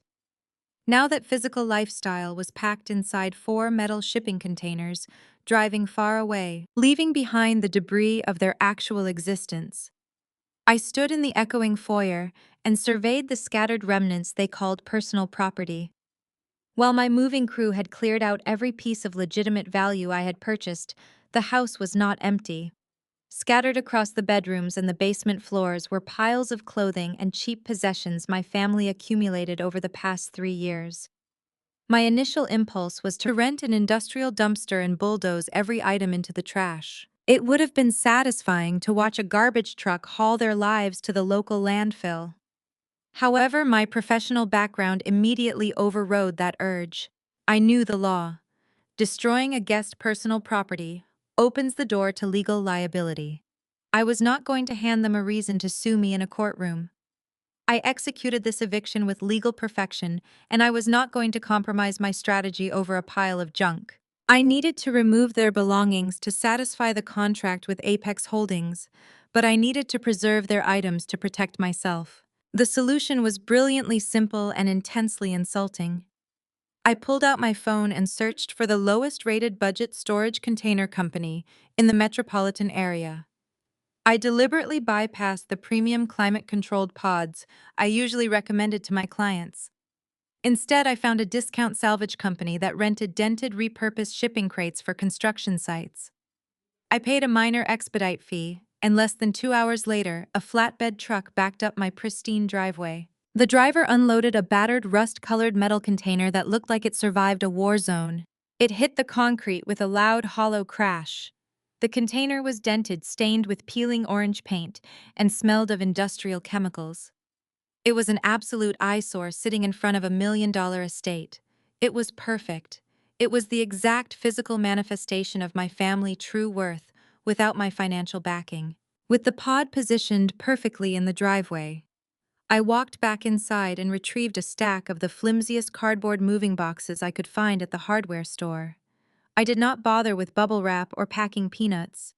Now that physical lifestyle was packed inside 4 metal shipping containers, driving far away, leaving behind the debris of their actual existence. I stood in the echoing foyer and surveyed the scattered remnants they called personal property. While my moving crew had cleared out every piece of legitimate value I had purchased, the house was not empty. Scattered across the bedrooms and the basement floors were piles of clothing and cheap possessions my family accumulated over the past 3 years. My initial impulse was to rent an industrial dumpster and bulldoze every item into the trash. It would have been satisfying to watch a garbage truck haul their lives to the local landfill. However, my professional background immediately overrode that urge. I knew the law. Destroying a guest's personal property opens the door to legal liability. I was not going to hand them a reason to sue me in a courtroom. I executed this eviction with legal perfection, and I was not going to compromise my strategy over a pile of junk. I needed to remove their belongings to satisfy the contract with Apex Holdings, but I needed to preserve their items to protect myself. The solution was brilliantly simple and intensely insulting. I pulled out my phone and searched for the lowest rated budget storage container company in the metropolitan area. I deliberately bypassed the premium climate controlled pods I usually recommended to my clients. Instead, I found a discount salvage company that rented dented, repurposed shipping crates for construction sites. I paid a minor expedite fee, and less than 2 hours later, a flatbed truck backed up my pristine driveway. The driver unloaded a battered, rust-colored metal container that looked like it survived a war zone. It hit the concrete with a loud, hollow crash. The container was dented, stained with peeling orange paint, and smelled of industrial chemicals. It was an absolute eyesore sitting in front of $1 million estate. It was perfect. It was the exact physical manifestation of my family true worth, without my financial backing. With the pod positioned perfectly in the driveway, I walked back inside and retrieved a stack of the flimsiest cardboard moving boxes I could find at the hardware store. I did not bother with bubble wrap or packing peanuts.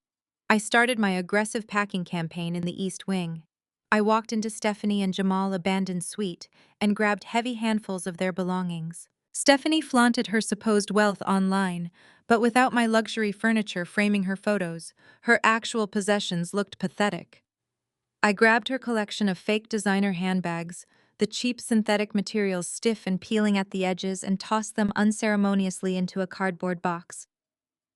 I started my aggressive packing campaign in the East Wing. I walked into Stephanie and Jamal's abandoned suite and grabbed heavy handfuls of their belongings. Stephanie flaunted her supposed wealth online, but without my luxury furniture framing her photos, her actual possessions looked pathetic. I grabbed her collection of fake designer handbags, the cheap synthetic materials stiff and peeling at the edges, and tossed them unceremoniously into a cardboard box.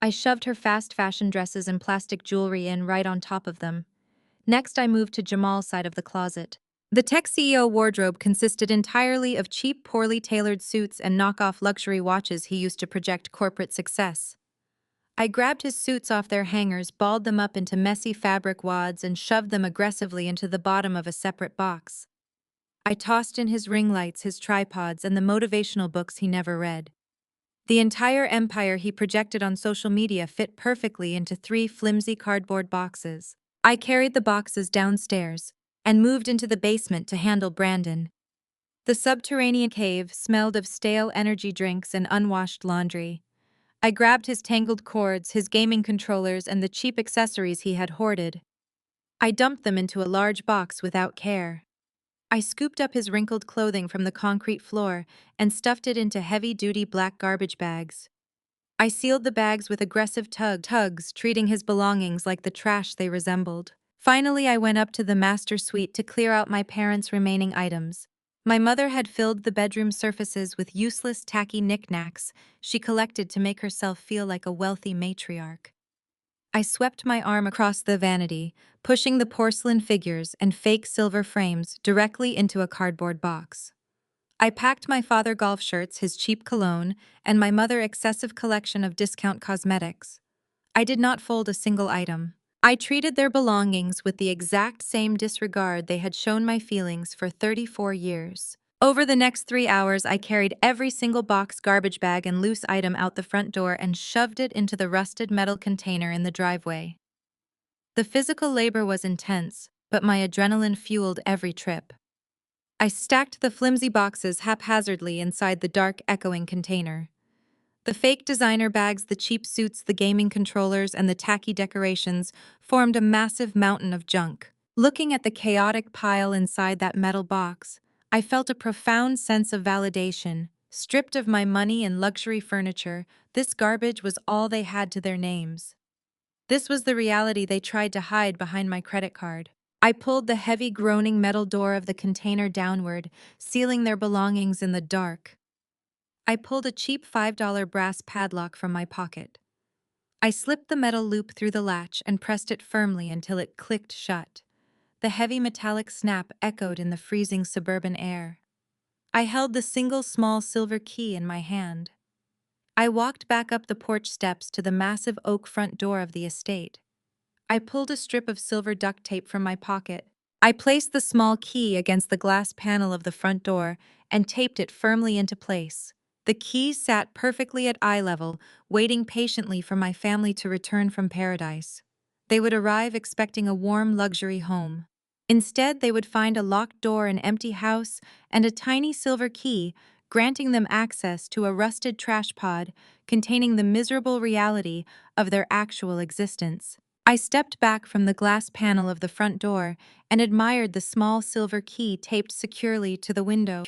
I shoved her fast fashion dresses and plastic jewelry in right on top of them. Next, I moved to Jamal's side of the closet. The tech CEO wardrobe consisted entirely of cheap, poorly tailored suits and knockoff luxury watches he used to project corporate success. I grabbed his suits off their hangers, balled them up into messy fabric wads, and shoved them aggressively into the bottom of a separate box. I tossed in his ring lights, his tripods, and the motivational books he never read. The entire empire he projected on social media fit perfectly into 3 flimsy cardboard boxes. I carried the boxes downstairs and moved into the basement to handle Brandon. The subterranean cave smelled of stale energy drinks and unwashed laundry. I grabbed his tangled cords, his gaming controllers, and the cheap accessories he had hoarded. I dumped them into a large box without care. I scooped up his wrinkled clothing from the concrete floor and stuffed it into heavy-duty black garbage bags. I sealed the bags with aggressive tugs, treating his belongings like the trash they resembled. Finally, I went up to the master suite to clear out my parents' remaining items. My mother had filled the bedroom surfaces with useless, tacky knickknacks she collected to make herself feel like a wealthy matriarch. I swept my arm across the vanity, pushing the porcelain figures and fake silver frames directly into a cardboard box. I packed my father golf shirts, his cheap cologne, and my mother excessive collection of discount cosmetics. I did not fold a single item. I treated their belongings with the exact same disregard they had shown my feelings for 34 years. Over the next 3 hours, I carried every single box, garbage bag, and loose item out the front door and shoved it into the rusted metal container in the driveway. The physical labor was intense, but my adrenaline fueled every trip. I stacked the flimsy boxes haphazardly inside the dark, echoing container. The fake designer bags, the cheap suits, the gaming controllers, and the tacky decorations formed a massive mountain of junk. Looking at the chaotic pile inside that metal box, I felt a profound sense of validation. Stripped of my money and luxury furniture, this garbage was all they had to their names. This was the reality they tried to hide behind my credit card. I pulled the heavy, groaning metal door of the container downward, sealing their belongings in the dark. I pulled a cheap $5 brass padlock from my pocket. I slipped the metal loop through the latch and pressed it firmly until it clicked shut. The heavy metallic snap echoed in the freezing suburban air. I held the single small silver key in my hand. I walked back up the porch steps to the massive oak front door of the estate. I pulled a strip of silver duct tape from my pocket. I placed the small key against the glass panel of the front door and taped it firmly into place. The key sat perfectly at eye level, waiting patiently for my family to return from paradise. They would arrive expecting a warm luxury home. Instead, they would find a locked door, an empty house, and a tiny silver key, granting them access to a rusted trash pod containing the miserable reality of their actual existence. I stepped back from the glass panel of the front door and admired the small silver key taped securely to the window.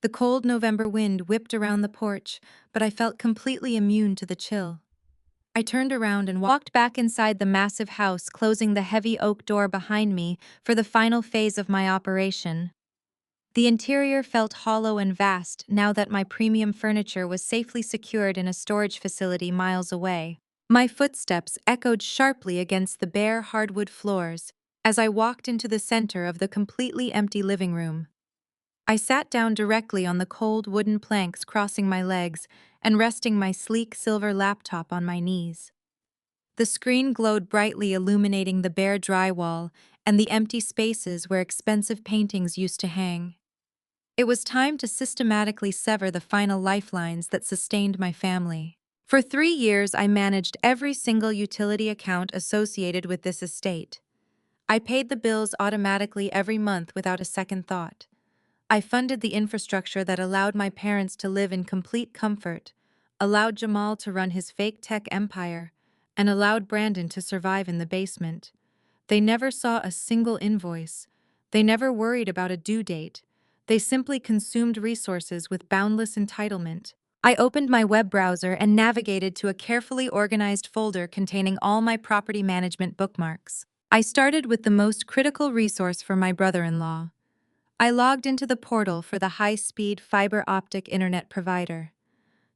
The cold November wind whipped around the porch, but I felt completely immune to the chill. I turned around and walked back inside the massive house, closing the heavy oak door behind me for the final phase of my operation. The interior felt hollow and vast now that my premium furniture was safely secured in a storage facility miles away. My footsteps echoed sharply against the bare hardwood floors as I walked into the center of the completely empty living room. I sat down directly on the cold wooden planks crossing my legs and resting my sleek silver laptop on my knees. The screen glowed brightly, illuminating the bare drywall and the empty spaces where expensive paintings used to hang. It was time to systematically sever the final lifelines that sustained my family. For 3 years, I managed every single utility account associated with this estate. I paid the bills automatically every month without a second thought. I funded the infrastructure that allowed my parents to live in complete comfort, allowed Jamal to run his fake tech empire, and allowed Brandon to survive in the basement. They never saw a single invoice. They never worried about a due date. They simply consumed resources with boundless entitlement. I opened my web browser and navigated to a carefully organized folder containing all my property management bookmarks. I started with the most critical resource for my brother-in-law. I logged into the portal for the high-speed fiber optic internet provider.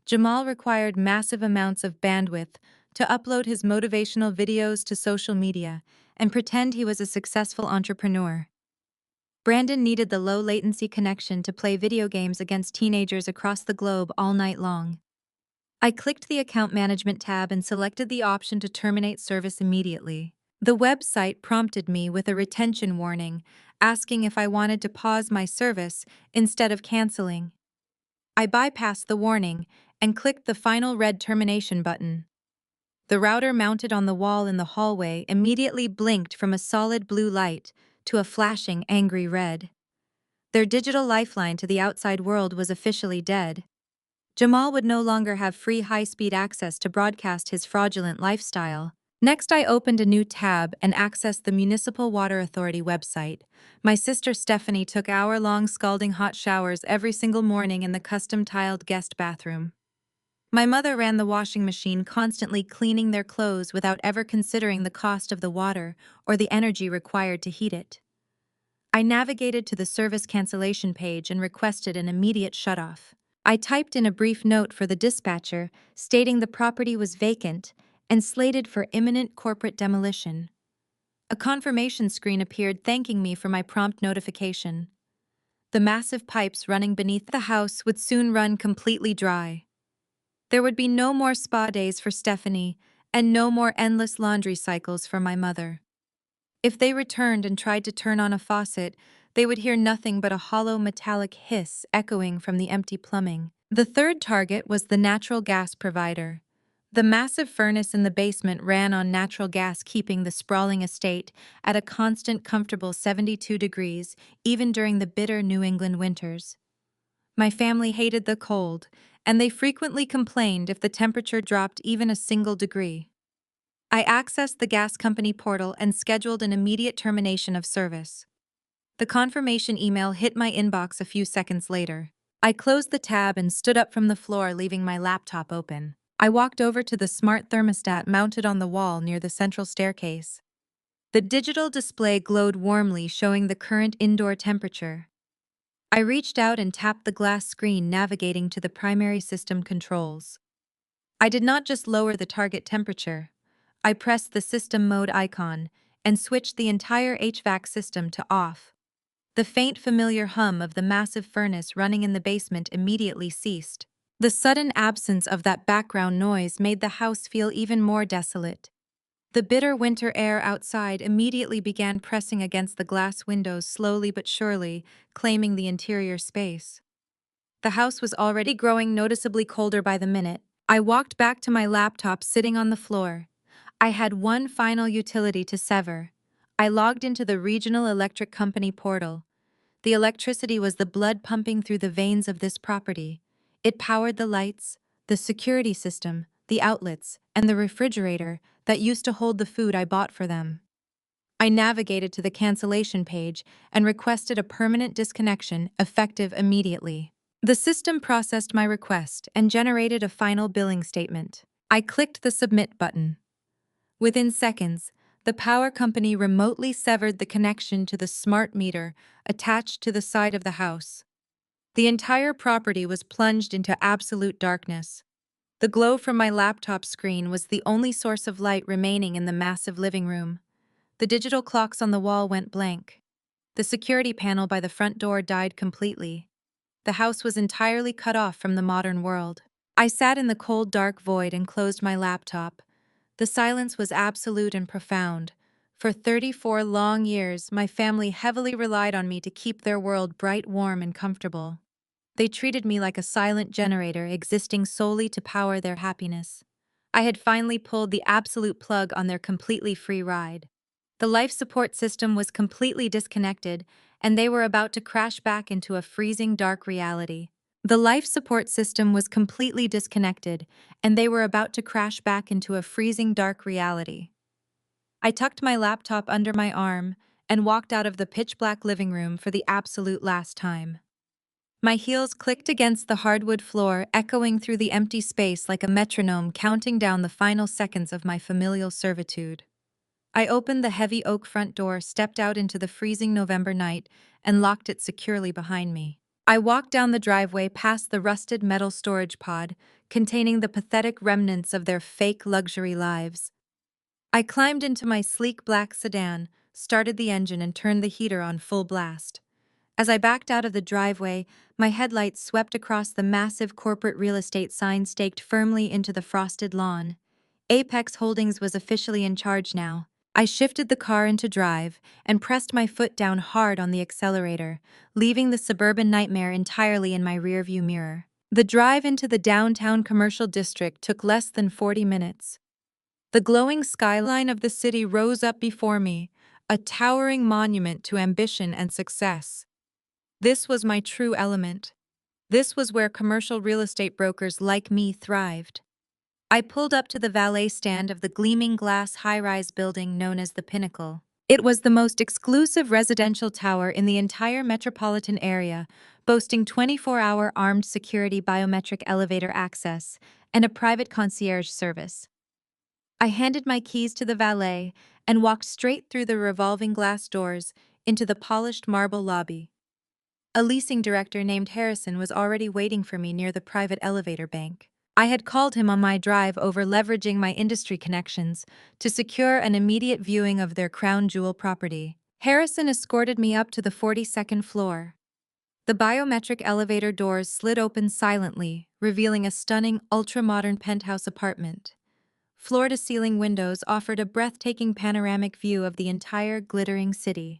Jamal required massive amounts of bandwidth to upload his motivational videos to social media and pretend he was a successful entrepreneur. Brandon needed the low-latency connection to play video games against teenagers across the globe all night long. I clicked the Account Management tab and selected the option to terminate service immediately. The website prompted me with a retention warning, asking if I wanted to pause my service instead of canceling. I bypassed the warning and clicked the final red termination button. The router mounted on the wall in the hallway immediately blinked from a solid blue light to a flashing, angry red. Their digital lifeline to the outside world was officially dead. Jamal would no longer have free high-speed access to broadcast his fraudulent lifestyle. Next, I opened a new tab and accessed the Municipal Water Authority website. My sister Stephanie took hour-long scalding hot showers every single morning in the custom-tiled guest bathroom. My mother ran the washing machine, constantly cleaning their clothes without ever considering the cost of the water or the energy required to heat it. I navigated to the service cancellation page and requested an immediate shutoff. I typed in a brief note for the dispatcher stating the property was vacant and slated for imminent corporate demolition. A confirmation screen appeared thanking me for my prompt notification. The massive pipes running beneath the house would soon run completely dry. There would be no more spa days for Stephanie and no more endless laundry cycles for my mother. If they returned and tried to turn on a faucet, they would hear nothing but a hollow metallic hiss echoing from the empty plumbing. The third target was the natural gas provider. The massive furnace in the basement ran on natural gas, keeping the sprawling estate at a constant, comfortable 72 degrees, even during the bitter New England winters. My family hated the cold, and they frequently complained if the temperature dropped even a single degree. I accessed the gas company portal and scheduled an immediate termination of service. The confirmation email hit my inbox a few seconds later. I closed the tab and stood up from the floor, leaving my laptop open. I walked over to the smart thermostat mounted on the wall near the central staircase. The digital display glowed warmly, showing the current indoor temperature. I reached out and tapped the glass screen, navigating to the primary system controls. I did not just lower the target temperature. I pressed the system mode icon and switched the entire HVAC system to off. The faint, familiar hum of the massive furnace running in the basement immediately ceased. The sudden absence of that background noise made the house feel even more desolate. The bitter winter air outside immediately began pressing against the glass windows, slowly but surely, claiming the interior space. The house was already growing noticeably colder by the minute. I walked back to my laptop sitting on the floor. I had one final utility to sever, I logged into the regional electric company portal. The electricity was the blood pumping through the veins of this property. It powered the lights, the security system, the outlets, and the refrigerator that used to hold the food I bought for them. I navigated to the cancellation page and requested a permanent disconnection effective immediately. The system processed my request and generated a final billing statement. I clicked the submit button. Within seconds, the power company remotely severed the connection to the smart meter attached to the side of the house. The entire property was plunged into absolute darkness. The glow from my laptop screen was the only source of light remaining in the massive living room. The digital clocks on the wall went blank. The security panel by the front door died completely. The house was entirely cut off from the modern world. I sat in the cold, dark void and closed my laptop. The silence was absolute and profound. For 34 long years, my family heavily relied on me to keep their world bright, warm, and comfortable. They treated me like a silent generator existing solely to power their happiness. I had finally pulled the absolute plug on their completely free ride. The life support system was completely disconnected, and they were about to crash back into a freezing dark reality. The life support system was completely disconnected, and they were about to crash back into a freezing dark reality. I tucked my laptop under my arm and walked out of the pitch-black living room for the absolute last time. My heels clicked against the hardwood floor, echoing through the empty space like a metronome counting down the final seconds of my familial servitude. I opened the heavy oak front door, stepped out into the freezing November night, and locked it securely behind me. I walked down the driveway past the rusted metal storage pod, containing the pathetic remnants of their fake luxury lives. I climbed into my sleek black sedan, started the engine, and turned the heater on full blast. As I backed out of the driveway, my headlights swept across the massive corporate real estate sign staked firmly into the frosted lawn. Apex Holdings was officially in charge now. I shifted the car into drive and pressed my foot down hard on the accelerator, leaving the suburban nightmare entirely in my rearview mirror. The drive into the downtown commercial district took less than 40 minutes. The glowing skyline of the city rose up before me, a towering monument to ambition and success. This was my true element. This was where commercial real estate brokers like me thrived. I pulled up to the valet stand of the gleaming glass high-rise building known as the Pinnacle. It was the most exclusive residential tower in the entire metropolitan area, boasting 24-hour armed security biometric elevator access and a private concierge service. I handed my keys to the valet and walked straight through the revolving glass doors into the polished marble lobby. A leasing director named Harrison was already waiting for me near the private elevator bank. I had called him on my drive over, leveraging my industry connections to secure an immediate viewing of their crown jewel property. Harrison escorted me up to the 42nd floor. The biometric elevator doors slid open silently, revealing a stunning, ultra-modern penthouse apartment. Floor-to-ceiling windows offered a breathtaking panoramic view of the entire glittering city.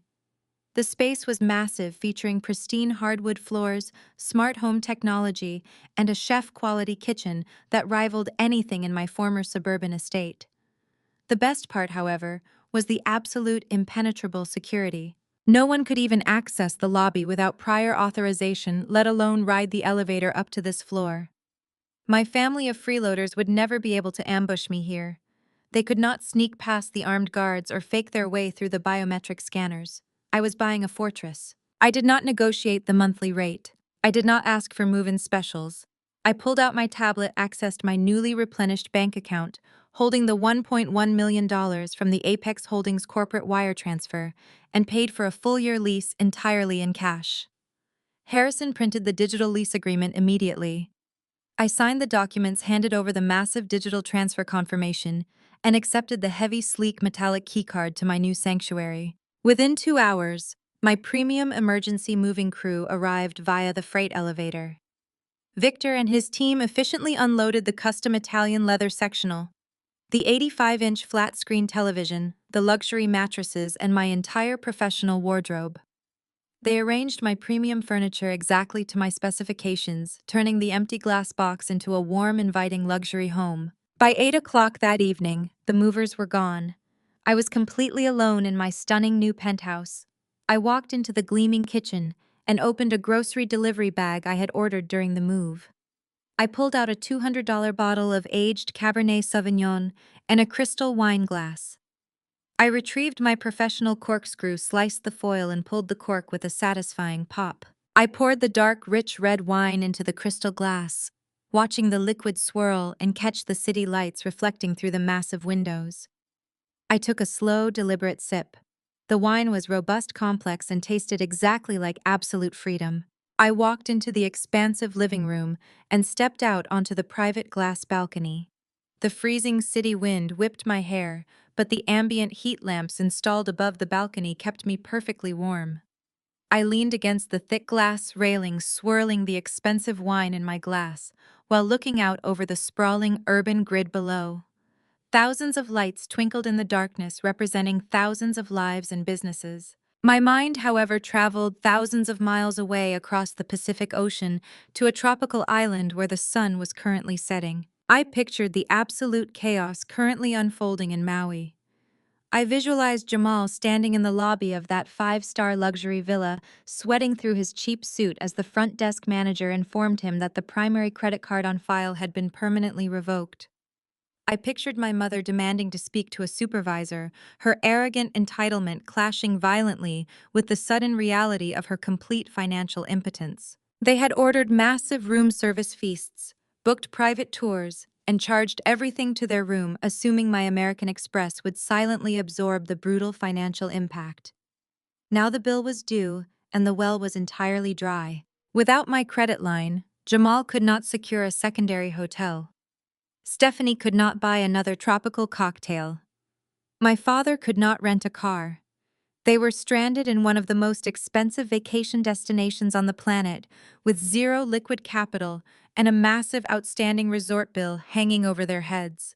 The space was massive, featuring pristine hardwood floors, smart home technology, and a chef-quality kitchen that rivaled anything in my former suburban estate. The best part, however, was the absolute impenetrable security. No one could even access the lobby without prior authorization, let alone ride the elevator up to this floor. My family of freeloaders would never be able to ambush me here. They could not sneak past the armed guards or fake their way through the biometric scanners. I was buying a fortress. I did not negotiate the monthly rate. I did not ask for move-in specials. I pulled out my tablet, accessed my newly replenished bank account, holding the $1.1 million from the Apex Holdings corporate wire transfer, and paid for a full-year lease entirely in cash. Harrison printed the digital lease agreement immediately. I signed the documents, handed over the massive digital transfer confirmation, and accepted the heavy, sleek metallic keycard to my new sanctuary. Within 2 hours, my premium emergency moving crew arrived via the freight elevator. Victor and his team efficiently unloaded the custom Italian leather sectional, the 85-inch flat-screen television, the luxury mattresses, and my entire professional wardrobe. They arranged my premium furniture exactly to my specifications, turning the empty glass box into a warm, inviting luxury home. By 8 o'clock that evening, the movers were gone. I was completely alone in my stunning new penthouse. I walked into the gleaming kitchen and opened a grocery delivery bag I had ordered during the move. I pulled out a $200 bottle of aged Cabernet Sauvignon and a crystal wine glass. I retrieved my professional corkscrew, sliced the foil, and pulled the cork with a satisfying pop. I poured the dark, rich red wine into the crystal glass, watching the liquid swirl and catch the city lights reflecting through the massive windows. I took a slow, deliberate sip. The wine was robust, complex, and tasted exactly like absolute freedom. I walked into the expansive living room and stepped out onto the private glass balcony. The freezing city wind whipped my hair, but the ambient heat lamps installed above the balcony kept me perfectly warm. I leaned against the thick glass railing, swirling the expensive wine in my glass, while looking out over the sprawling urban grid below. Thousands of lights twinkled in the darkness, representing thousands of lives and businesses. My mind, however, traveled thousands of miles away across the Pacific Ocean to a tropical island where the sun was currently setting. I pictured the absolute chaos currently unfolding in Maui. I visualized Jamal standing in the lobby of that five-star luxury villa, sweating through his cheap suit as the front desk manager informed him that the primary credit card on file had been permanently revoked. I pictured my mother demanding to speak to a supervisor, her arrogant entitlement clashing violently with the sudden reality of her complete financial impotence. They had ordered massive room service feasts, booked private tours, and charged everything to their room, assuming my American Express would silently absorb the brutal financial impact. Now the bill was due, and the well was entirely dry. Without my credit line, Jamal could not secure a secondary hotel. Stephanie could not buy another tropical cocktail. My father could not rent a car. They were stranded in one of the most expensive vacation destinations on the planet, with zero liquid capital and a massive outstanding resort bill hanging over their heads.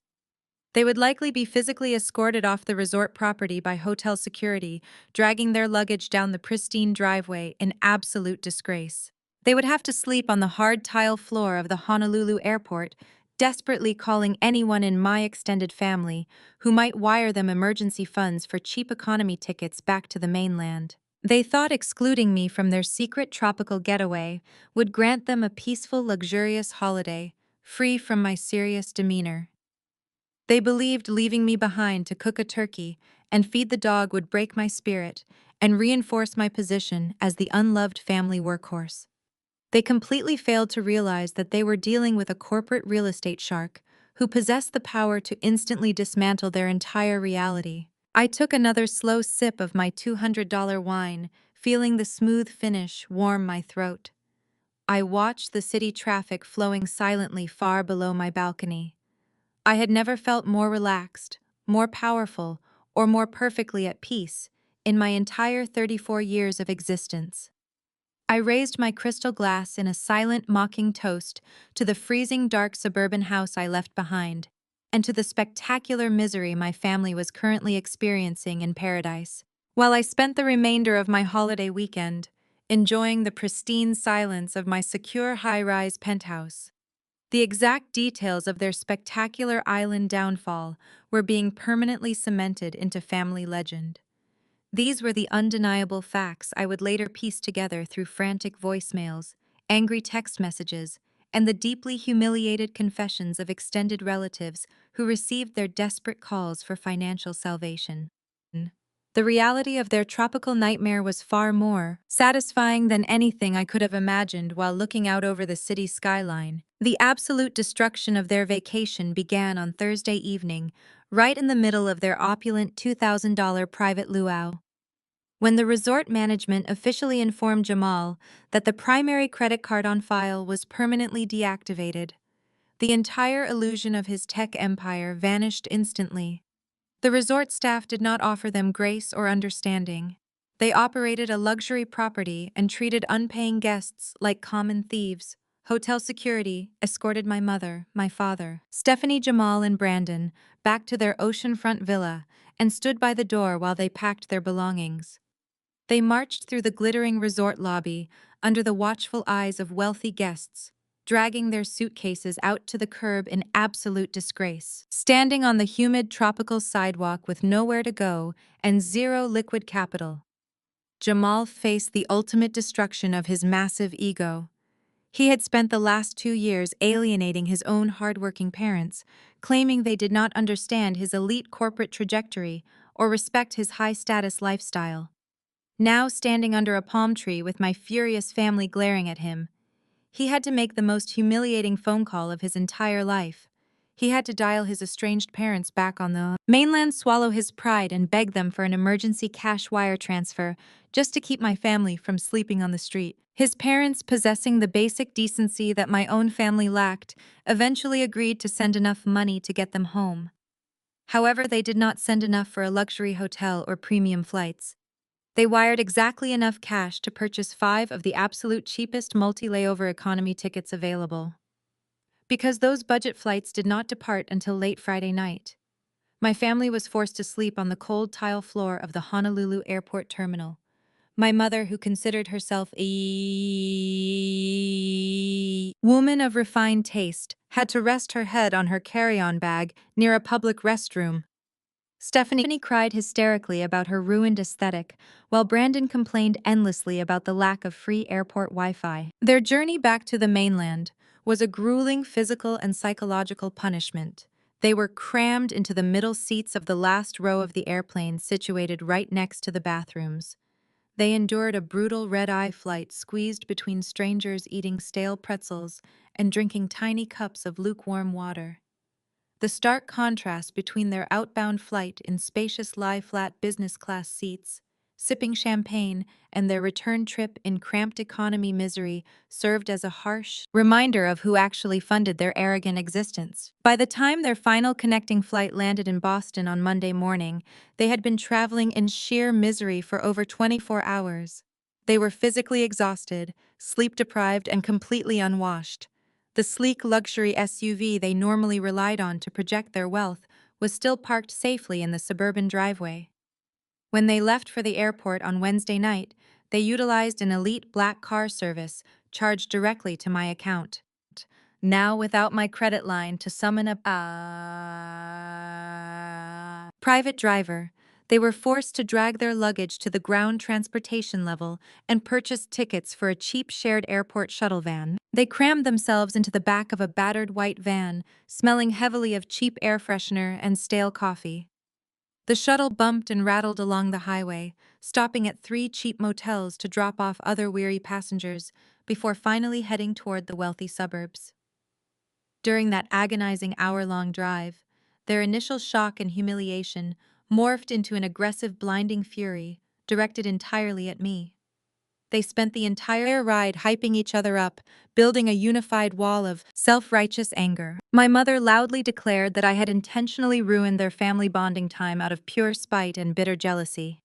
They would likely be physically escorted off the resort property by hotel security, dragging their luggage down the pristine driveway in absolute disgrace. They would have to sleep on the hard tile floor of the Honolulu airport, desperately calling anyone in my extended family who might wire them emergency funds for cheap economy tickets back to the mainland. They thought excluding me from their secret tropical getaway would grant them a peaceful, luxurious holiday, free from my serious demeanor. They believed leaving me behind to cook a turkey and feed the dog would break my spirit and reinforce my position as the unloved family workhorse. They completely failed to realize that they were dealing with a corporate real estate shark who possessed the power to instantly dismantle their entire reality. I took another slow sip of my $200 wine, feeling the smooth finish warm my throat. I watched the city traffic flowing silently far below my balcony. I had never felt more relaxed, more powerful, or more perfectly at peace in my entire 34 years of existence. I raised my crystal glass in a silent, mocking toast to the freezing dark suburban house I left behind, and to the spectacular misery my family was currently experiencing in paradise. While I spent the remainder of my holiday weekend, enjoying the pristine silence of my secure high-rise penthouse. The exact details of their spectacular island downfall were being permanently cemented into family legend. These were the undeniable facts I would later piece together through frantic voicemails, angry text messages, and the deeply humiliated confessions of extended relatives who received their desperate calls for financial salvation. The reality of their tropical nightmare was far more satisfying than anything I could have imagined while looking out over the city skyline. The absolute destruction of their vacation began on Thursday evening, right in the middle of their opulent $2,000 private luau. When the resort management officially informed Jamal that the primary credit card on file was permanently deactivated, the entire illusion of his tech empire vanished instantly. The resort staff did not offer them grace or understanding. They operated a luxury property and treated unpaying guests like common thieves. Hotel security escorted my mother, my father, Stephanie, Jamal, and Brandon back to their oceanfront villa and stood by the door while they packed their belongings. They marched through the glittering resort lobby under the watchful eyes of wealthy guests, dragging their suitcases out to the curb in absolute disgrace. Standing on the humid tropical sidewalk with nowhere to go and zero liquid capital, Jamal faced the ultimate destruction of his massive ego. He had spent the last 2 years alienating his own hardworking parents, claiming they did not understand his elite corporate trajectory or respect his high-status lifestyle. Now standing under a palm tree with my furious family glaring at him, he had to make the most humiliating phone call of his entire life. He had to dial his estranged parents back on the mainland, swallow his pride, and beg them for an emergency cash wire transfer just to keep my family from sleeping on the street. His parents, possessing the basic decency that my own family lacked, eventually agreed to send enough money to get them home. However, they did not send enough for a luxury hotel or premium flights. They wired exactly enough cash to purchase 5 of the absolute cheapest multi-layover economy tickets available. Because those budget flights did not depart until late Friday night, my family was forced to sleep on the cold tile floor of the Honolulu airport terminal. My mother, who considered herself a woman of refined taste, had to rest her head on her carry-on bag near a public restroom. Stephanie cried hysterically about her ruined aesthetic, while Brandon complained endlessly about the lack of free airport Wi-Fi. Their journey back to the mainland was a grueling physical and psychological punishment. They were crammed into the middle seats of the last row of the airplane situated right next to the bathrooms. They endured a brutal red-eye flight squeezed between strangers eating stale pretzels and drinking tiny cups of lukewarm water. The stark contrast between their outbound flight in spacious lie-flat business class seats, sipping champagne, and their return trip in cramped economy misery served as a harsh reminder of who actually funded their arrogant existence. By the time their final connecting flight landed in Boston on Monday morning, they had been traveling in sheer misery for over 24 hours. They were physically exhausted, sleep-deprived, and completely unwashed. The sleek luxury SUV they normally relied on to project their wealth was still parked safely in the suburban driveway. When they left for the airport on Wednesday night, they utilized an elite black car service charged directly to my account. Now without my credit line to summon a private driver, they were forced to drag their luggage to the ground transportation level and purchase tickets for a cheap shared airport shuttle van. They crammed themselves into the back of a battered white van, smelling heavily of cheap air freshener and stale coffee. The shuttle bumped and rattled along the highway, stopping at 3 cheap motels to drop off other weary passengers before finally heading toward the wealthy suburbs. During that agonizing hour-long drive, their initial shock and humiliation morphed into an aggressive, blinding fury directed entirely at me. They spent the entire ride hyping each other up, building a unified wall of self-righteous anger. My mother loudly declared that I had intentionally ruined their family bonding time out of pure spite and bitter jealousy.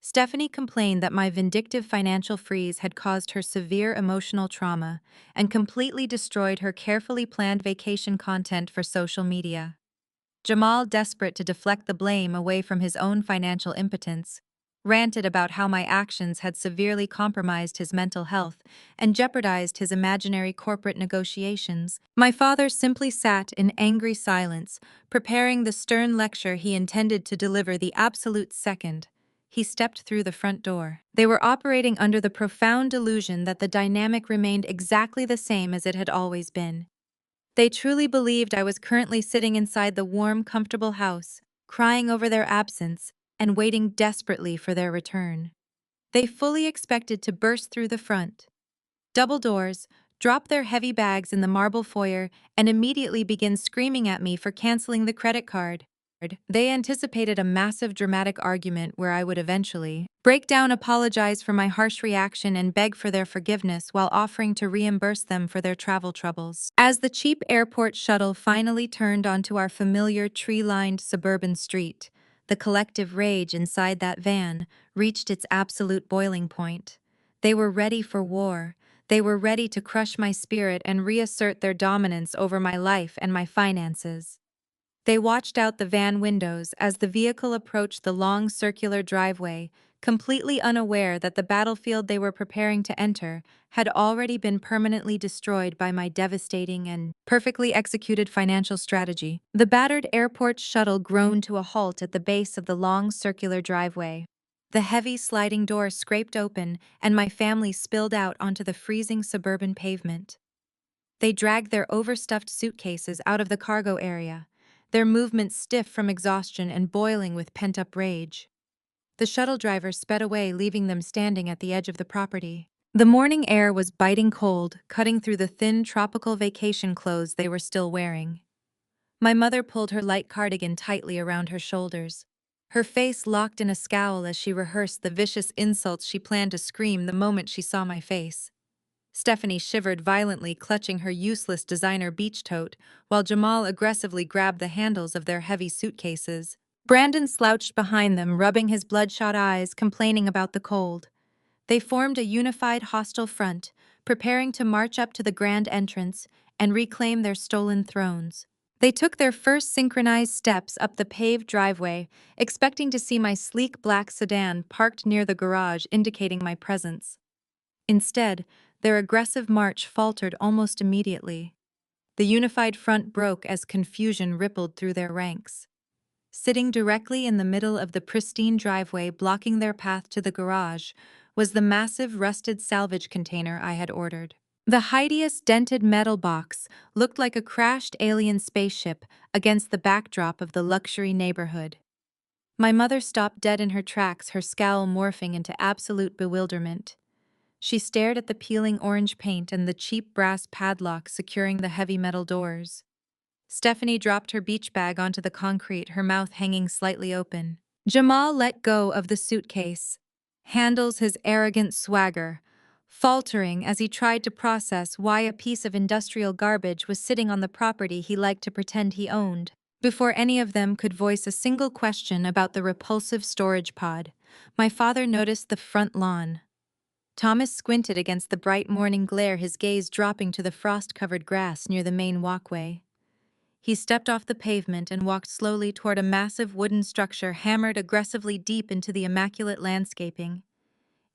Stephanie complained that my vindictive financial freeze had caused her severe emotional trauma and completely destroyed her carefully planned vacation content for social media. Jamal, desperate to deflect the blame away from his own financial impotence, ranted about how my actions had severely compromised his mental health and jeopardized his imaginary corporate negotiations. My father simply sat in angry silence, preparing the stern lecture he intended to deliver the absolute second he stepped through the front door. They were operating under the profound delusion that the dynamic remained exactly the same as it had always been. They truly believed I was currently sitting inside the warm, comfortable house, crying over their absence and waiting desperately for their return. They fully expected to burst through the front, double doors, drop their heavy bags in the marble foyer, and immediately begin screaming at me for canceling the credit card. They anticipated a massive dramatic argument where I would eventually break down, apologize for my harsh reaction, and beg for their forgiveness while offering to reimburse them for their travel troubles. As the cheap airport shuttle finally turned onto our familiar tree-lined suburban street, the collective rage inside that van reached its absolute boiling point. They were ready for war. They were ready to crush my spirit and reassert their dominance over my life and my finances. They watched out the van windows as the vehicle approached the long circular driveway, completely unaware that the battlefield they were preparing to enter had already been permanently destroyed by my devastating and perfectly executed financial strategy. The battered airport shuttle groaned to a halt at the base of the long circular driveway. The heavy sliding door scraped open, and my family spilled out onto the freezing suburban pavement. They dragged their overstuffed suitcases out of the cargo area, their movements stiff from exhaustion and boiling with pent-up rage. The shuttle driver sped away, leaving them standing at the edge of the property. The morning air was biting cold, cutting through the thin tropical vacation clothes they were still wearing. My mother pulled her light cardigan tightly around her shoulders. Her face locked in a scowl as she rehearsed the vicious insults she planned to scream the moment she saw my face. Stephanie shivered violently, clutching her useless designer beach tote, while Jamal aggressively grabbed the handles of their heavy suitcases. Brandon slouched behind them, rubbing his bloodshot eyes, complaining about the cold. They formed a unified hostile front, preparing to march up to the grand entrance and reclaim their stolen thrones. They took their first synchronized steps up the paved driveway, expecting to see my sleek black sedan parked near the garage, indicating my presence. Instead, their aggressive march faltered almost immediately. The unified front broke as confusion rippled through their ranks. Sitting directly in the middle of the pristine driveway blocking their path to the garage was the massive rusted salvage container I had ordered. The hideous dented metal box looked like a crashed alien spaceship against the backdrop of the luxury neighborhood. My mother stopped dead in her tracks, her scowl morphing into absolute bewilderment. She stared at the peeling orange paint and the cheap brass padlock securing the heavy metal doors. Stephanie dropped her beach bag onto the concrete, her mouth hanging slightly open. Jamal let go of the suitcase, handles his arrogant swagger, faltering as he tried to process why a piece of industrial garbage was sitting on the property he liked to pretend he owned. Before any of them could voice a single question about the repulsive storage pod, my father noticed the front lawn. Thomas squinted against the bright morning glare, his gaze dropping to the frost-covered grass near the main walkway. He stepped off the pavement and walked slowly toward a massive wooden structure hammered aggressively deep into the immaculate landscaping.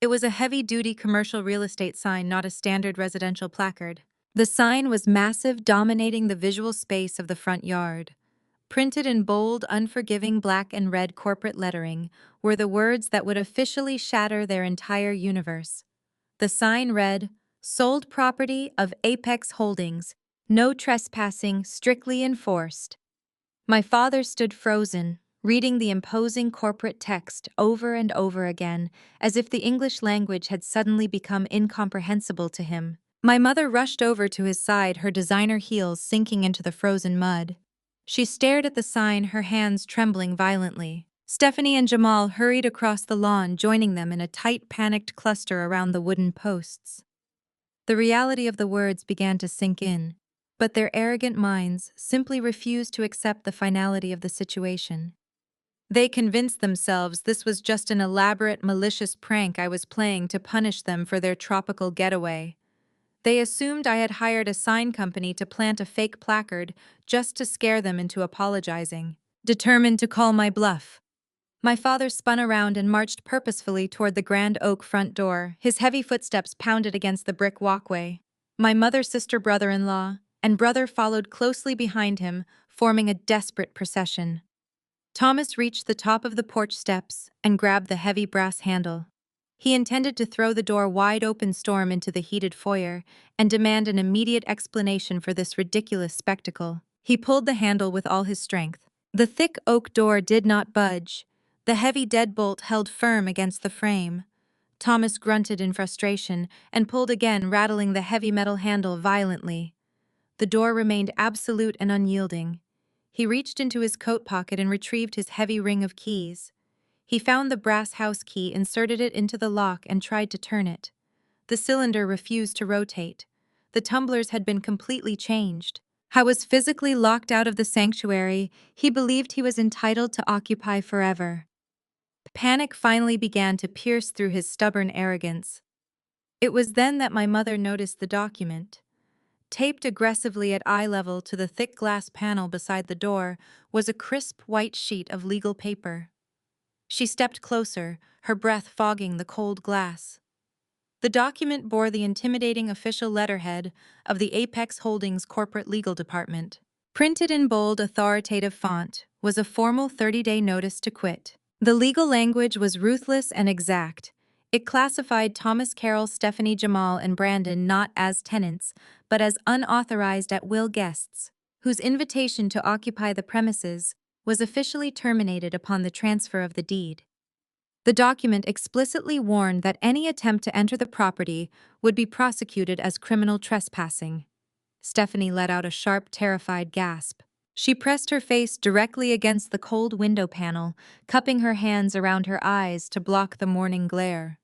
It was a heavy-duty commercial real estate sign, not a standard residential placard. The sign was massive, dominating the visual space of the front yard. Printed in bold, unforgiving black and red corporate lettering were the words that would officially shatter their entire universe. The sign read, "Sold property of Apex Holdings. No trespassing, strictly enforced." My father stood frozen, reading the imposing corporate text over and over again, as if the English language had suddenly become incomprehensible to him. My mother rushed over to his side, her designer heels sinking into the frozen mud. She stared at the sign, her hands trembling violently. Stephanie and Jamal hurried across the lawn, joining them in a tight, panicked cluster around the wooden posts. The reality of the words began to sink in, but their arrogant minds simply refused to accept the finality of the situation. They convinced themselves this was just an elaborate, malicious prank I was playing to punish them for their tropical getaway. They assumed I had hired a sign company to plant a fake placard just to scare them into apologizing, determined to call my bluff. My father spun around and marched purposefully toward the grand oak front door. His heavy footsteps pounded against the brick walkway. My mother, sister, brother-in-law, and brother followed closely behind him, forming a desperate procession. Thomas reached the top of the porch steps and grabbed the heavy brass handle. He intended to throw the door wide open, storm into the heated foyer, and demand an immediate explanation for this ridiculous spectacle. He pulled the handle with all his strength. The thick oak door did not budge. The heavy deadbolt held firm against the frame. Thomas grunted in frustration and pulled again, rattling the heavy metal handle violently. The door remained absolute and unyielding. He reached into his coat pocket and retrieved his heavy ring of keys. He found the brass house key, inserted it into the lock, and tried to turn it. The cylinder refused to rotate. The tumblers had been completely changed. I was physically locked out of the sanctuary he believed he was entitled to occupy forever. Panic finally began to pierce through his stubborn arrogance. It was then that my mother noticed the document. Taped aggressively at eye level to the thick glass panel beside the door was a crisp white sheet of legal paper. She stepped closer, her breath fogging the cold glass. The document bore the intimidating official letterhead of the Apex Holdings Corporate Legal Department. Printed in bold, authoritative font was a formal 30-day notice to quit. The legal language was ruthless and exact. It classified Thomas Carroll, Stephanie Jamal, and Brandon not as tenants, but as unauthorized at-will guests, whose invitation to occupy the premises was officially terminated upon the transfer of the deed. The document explicitly warned that any attempt to enter the property would be prosecuted as criminal trespassing. Stephanie let out a sharp, terrified gasp. She pressed her face directly against the cold window panel, cupping her hands around her eyes to block the morning glare.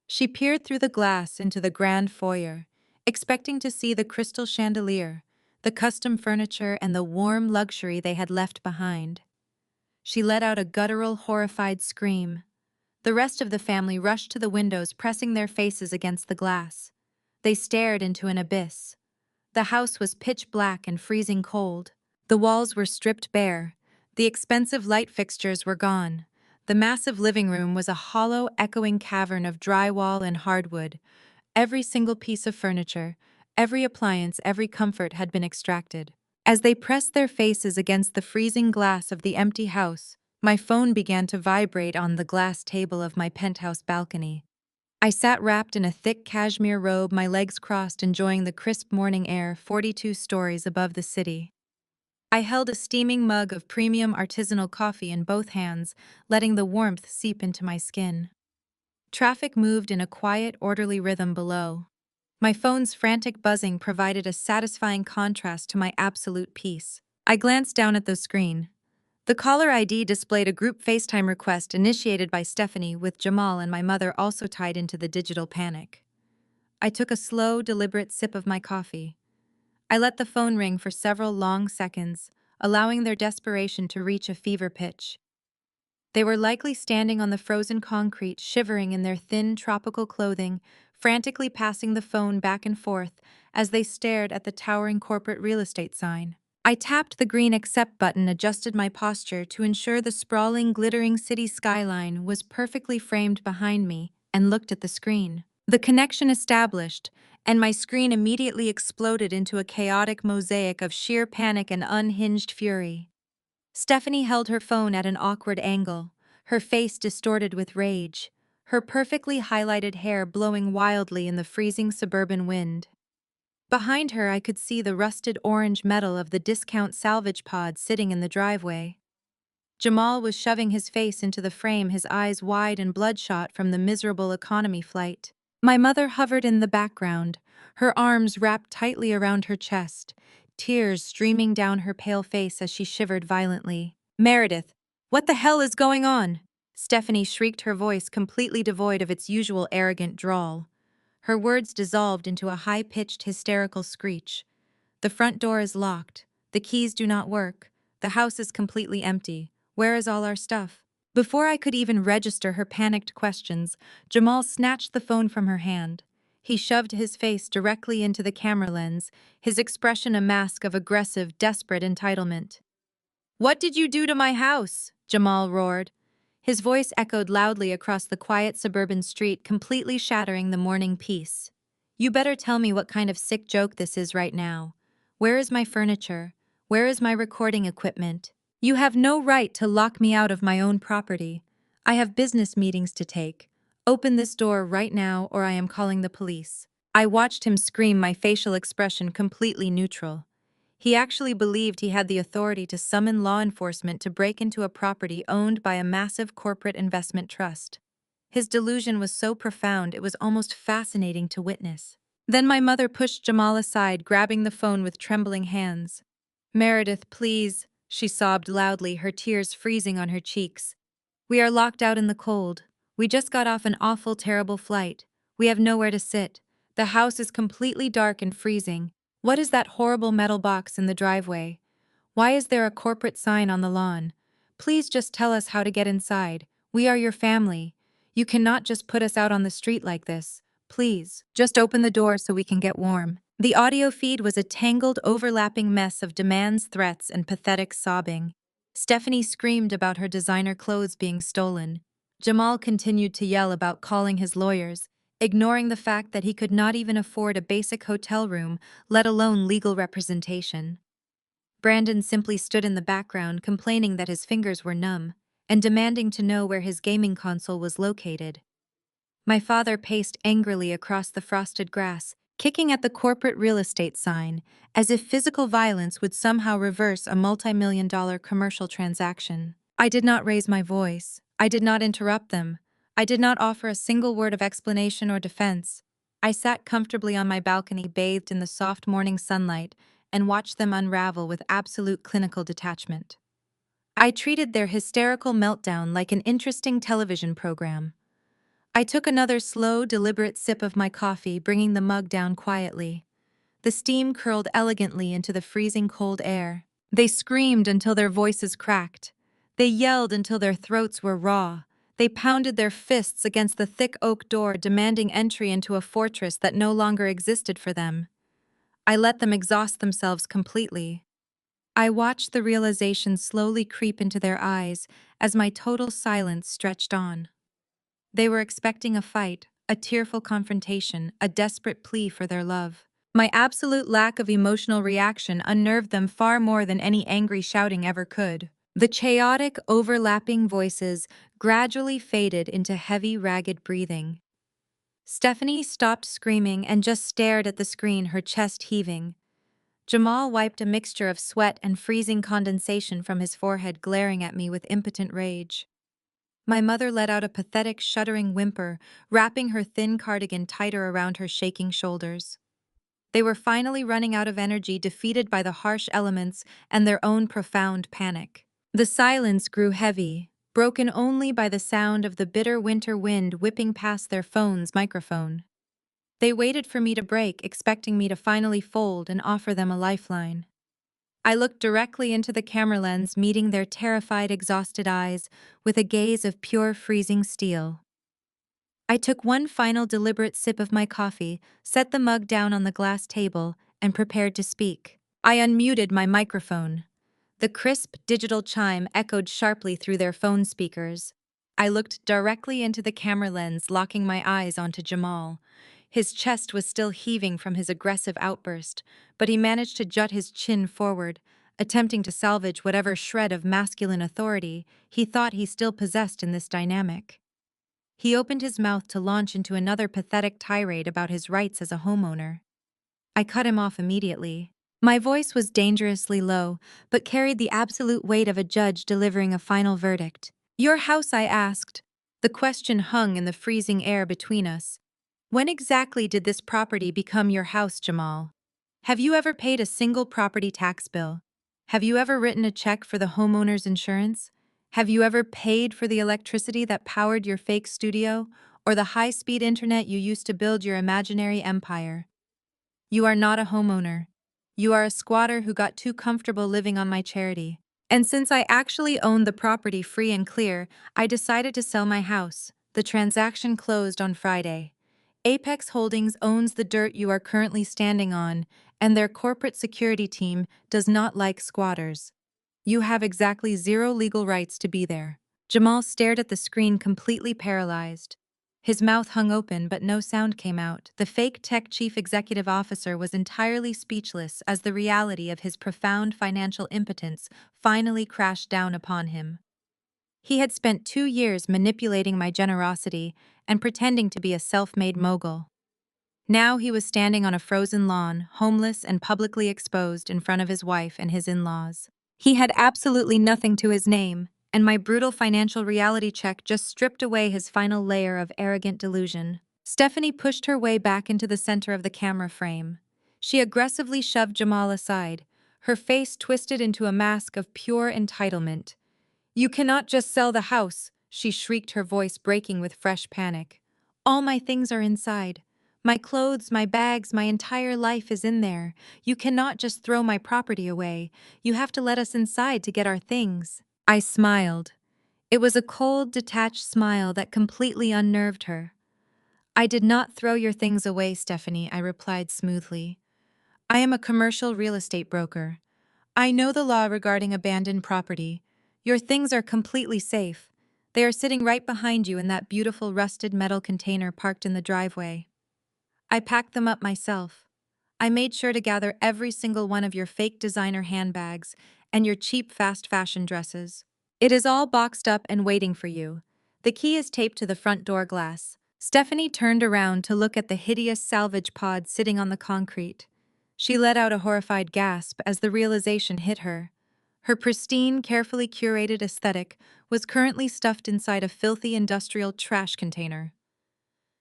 She peered through the glass into the grand foyer, expecting to see the crystal chandelier, the custom furniture, and the warm luxury they had left behind. She let out a guttural, horrified scream. The rest of the family rushed to the windows, pressing their faces against the glass. They stared into an abyss. The house was pitch black and freezing cold. The walls were stripped bare. The expensive light fixtures were gone. The massive living room was a hollow, echoing cavern of drywall and hardwood. Every single piece of furniture, every appliance, every comfort had been extracted. As they pressed their faces against the freezing glass of the empty house, my phone began to vibrate on the glass table of my penthouse balcony. I sat wrapped in a thick cashmere robe, my legs crossed, enjoying the crisp morning air 42 stories above the city. I held a steaming mug of premium artisanal coffee in both hands, letting the warmth seep into my skin. Traffic moved in a quiet, orderly rhythm below. My phone's frantic buzzing provided a satisfying contrast to my absolute peace. I glanced down at the screen. The caller ID displayed a group FaceTime request initiated by Stephanie, with Jamal and my mother also tied into the digital panic. I took a slow, deliberate sip of my coffee. I let the phone ring for several long seconds, allowing their desperation to reach a fever pitch. They were likely standing on the frozen concrete, shivering in their thin, tropical clothing, frantically passing the phone back and forth as they stared at the towering corporate real estate sign. I tapped the green accept button, adjusted my posture to ensure the sprawling, glittering city skyline was perfectly framed behind me, and looked at the screen. The connection established, and my screen immediately exploded into a chaotic mosaic of sheer panic and unhinged fury. Stephanie held her phone at an awkward angle, her face distorted with rage, her perfectly highlighted hair blowing wildly in the freezing suburban wind. Behind her, I could see the rusted orange metal of the discount salvage pod sitting in the driveway. Jamal was shoving his face into the frame, his eyes wide and bloodshot from the miserable economy flight. My mother hovered in the background, her arms wrapped tightly around her chest, tears streaming down her pale face as she shivered violently. "Meredith, what the hell is going on?" Stephanie shrieked, her voice completely devoid of its usual arrogant drawl. Her words dissolved into a high-pitched, hysterical screech. "The front door is locked. The keys do not work. The house is completely empty. Where is all our stuff?" Before I could even register her panicked questions, Jamal snatched the phone from her hand. He shoved his face directly into the camera lens, his expression a mask of aggressive, desperate entitlement. "What did you do to my house?" Jamal roared. His voice echoed loudly across the quiet suburban street, completely shattering the morning peace. "You better tell me what kind of sick joke this is right now. Where is my furniture? Where is my recording equipment? You have no right to lock me out of my own property. I have business meetings to take. Open this door right now or I am calling the police." I watched him scream, my facial expression completely neutral. He actually believed he had the authority to summon law enforcement to break into a property owned by a massive corporate investment trust. His delusion was so profound it was almost fascinating to witness. Then my mother pushed Jamal aside, grabbing the phone with trembling hands. "Meredith, please," she sobbed loudly, her tears freezing on her cheeks. "We are locked out in the cold. We just got off an awful, terrible flight. We have nowhere to sit. The house is completely dark and freezing. What is that horrible metal box in the driveway? Why is there a corporate sign on the lawn? Please just tell us how to get inside. We are your family. You cannot just put us out on the street like this. Please, just open the door so we can get warm." The audio feed was a tangled, overlapping mess of demands, threats, and pathetic sobbing. Stephanie screamed about her designer clothes being stolen. Jamal continued to yell about calling his lawyers, ignoring the fact that he could not even afford a basic hotel room, let alone legal representation. Brandon simply stood in the background complaining that his fingers were numb and demanding to know where his gaming console was located. My father paced angrily across the frosted grass, kicking at the corporate real estate sign, as if physical violence would somehow reverse a multi-million-dollar commercial transaction. I did not raise my voice. I did not interrupt them. I did not offer a single word of explanation or defense. I sat comfortably on my balcony, bathed in the soft morning sunlight, and watched them unravel with absolute clinical detachment. I treated their hysterical meltdown like an interesting television program. I took another slow, deliberate sip of my coffee, bringing the mug down quietly. The steam curled elegantly into the freezing cold air. They screamed until their voices cracked. They yelled until their throats were raw. They pounded their fists against the thick oak door, demanding entry into a fortress that no longer existed for them. I let them exhaust themselves completely. I watched the realization slowly creep into their eyes as my total silence stretched on. They were expecting a fight, a tearful confrontation, a desperate plea for their love. My absolute lack of emotional reaction unnerved them far more than any angry shouting ever could. The chaotic, overlapping voices gradually faded into heavy, ragged breathing. Stephanie stopped screaming and just stared at the screen, her chest heaving. Jamal wiped a mixture of sweat and freezing condensation from his forehead, glaring at me with impotent rage. My mother let out a pathetic, shuddering whimper, wrapping her thin cardigan tighter around her shaking shoulders. They were finally running out of energy, defeated by the harsh elements and their own profound panic. The silence grew heavy, broken only by the sound of the bitter winter wind whipping past their phone's microphone. They waited for me to break, expecting me to finally fold and offer them a lifeline. I looked directly into the camera lens, meeting their terrified, exhausted eyes with a gaze of pure, freezing steel. I took one final deliberate sip of my coffee, set the mug down on the glass table, and prepared to speak. I unmuted my microphone. The crisp, digital chime echoed sharply through their phone speakers. I looked directly into the camera lens, locking my eyes onto Jamal. His chest was still heaving from his aggressive outburst, but he managed to jut his chin forward, attempting to salvage whatever shred of masculine authority he thought he still possessed in this dynamic. He opened his mouth to launch into another pathetic tirade about his rights as a homeowner. I cut him off immediately. My voice was dangerously low, but carried the absolute weight of a judge delivering a final verdict. "Your house," I asked. The question hung in the freezing air between us. "When exactly did this property become your house, Jamal? Have you ever paid a single property tax bill? Have you ever written a check for the homeowner's insurance? Have you ever paid for the electricity that powered your fake studio, or the high-speed internet you used to build your imaginary empire? You are not a homeowner. You are a squatter who got too comfortable living on my charity. And since I actually owned the property free and clear, I decided to sell my house. The transaction closed on Friday. Apex Holdings owns the dirt you are currently standing on, and their corporate security team does not like squatters. You have exactly zero legal rights to be there." Jamal stared at the screen, completely paralyzed. His mouth hung open, but no sound came out. The fake tech chief executive officer was entirely speechless as the reality of his profound financial impotence finally crashed down upon him. He had spent 2 years manipulating my generosity and pretending to be a self-made mogul. Now he was standing on a frozen lawn, homeless and publicly exposed in front of his wife and his in-laws. He had absolutely nothing to his name, and my brutal financial reality check just stripped away his final layer of arrogant delusion. Stephanie pushed her way back into the center of the camera frame. She aggressively shoved Jamal aside, her face twisted into a mask of pure entitlement. "You cannot just sell the house," she shrieked, her voice breaking with fresh panic. "All my things are inside. My clothes, my bags, my entire life is in there. You cannot just throw my property away. You have to let us inside to get our things." I smiled. It was a cold, detached smile that completely unnerved her. "I did not throw your things away, Stephanie," I replied smoothly. "I am a commercial real estate broker. I know the law regarding abandoned property. Your things are completely safe. They are sitting right behind you in that beautiful rusted metal container parked in the driveway. I packed them up myself. I made sure to gather every single one of your fake designer handbags and your cheap fast fashion dresses. It is all boxed up and waiting for you. The key is taped to the front door glass. Stephanie turned around to look at the hideous salvage pod sitting on the concrete. She let out a horrified gasp as the realization hit her. Her pristine, carefully curated aesthetic was currently stuffed inside a filthy industrial trash container.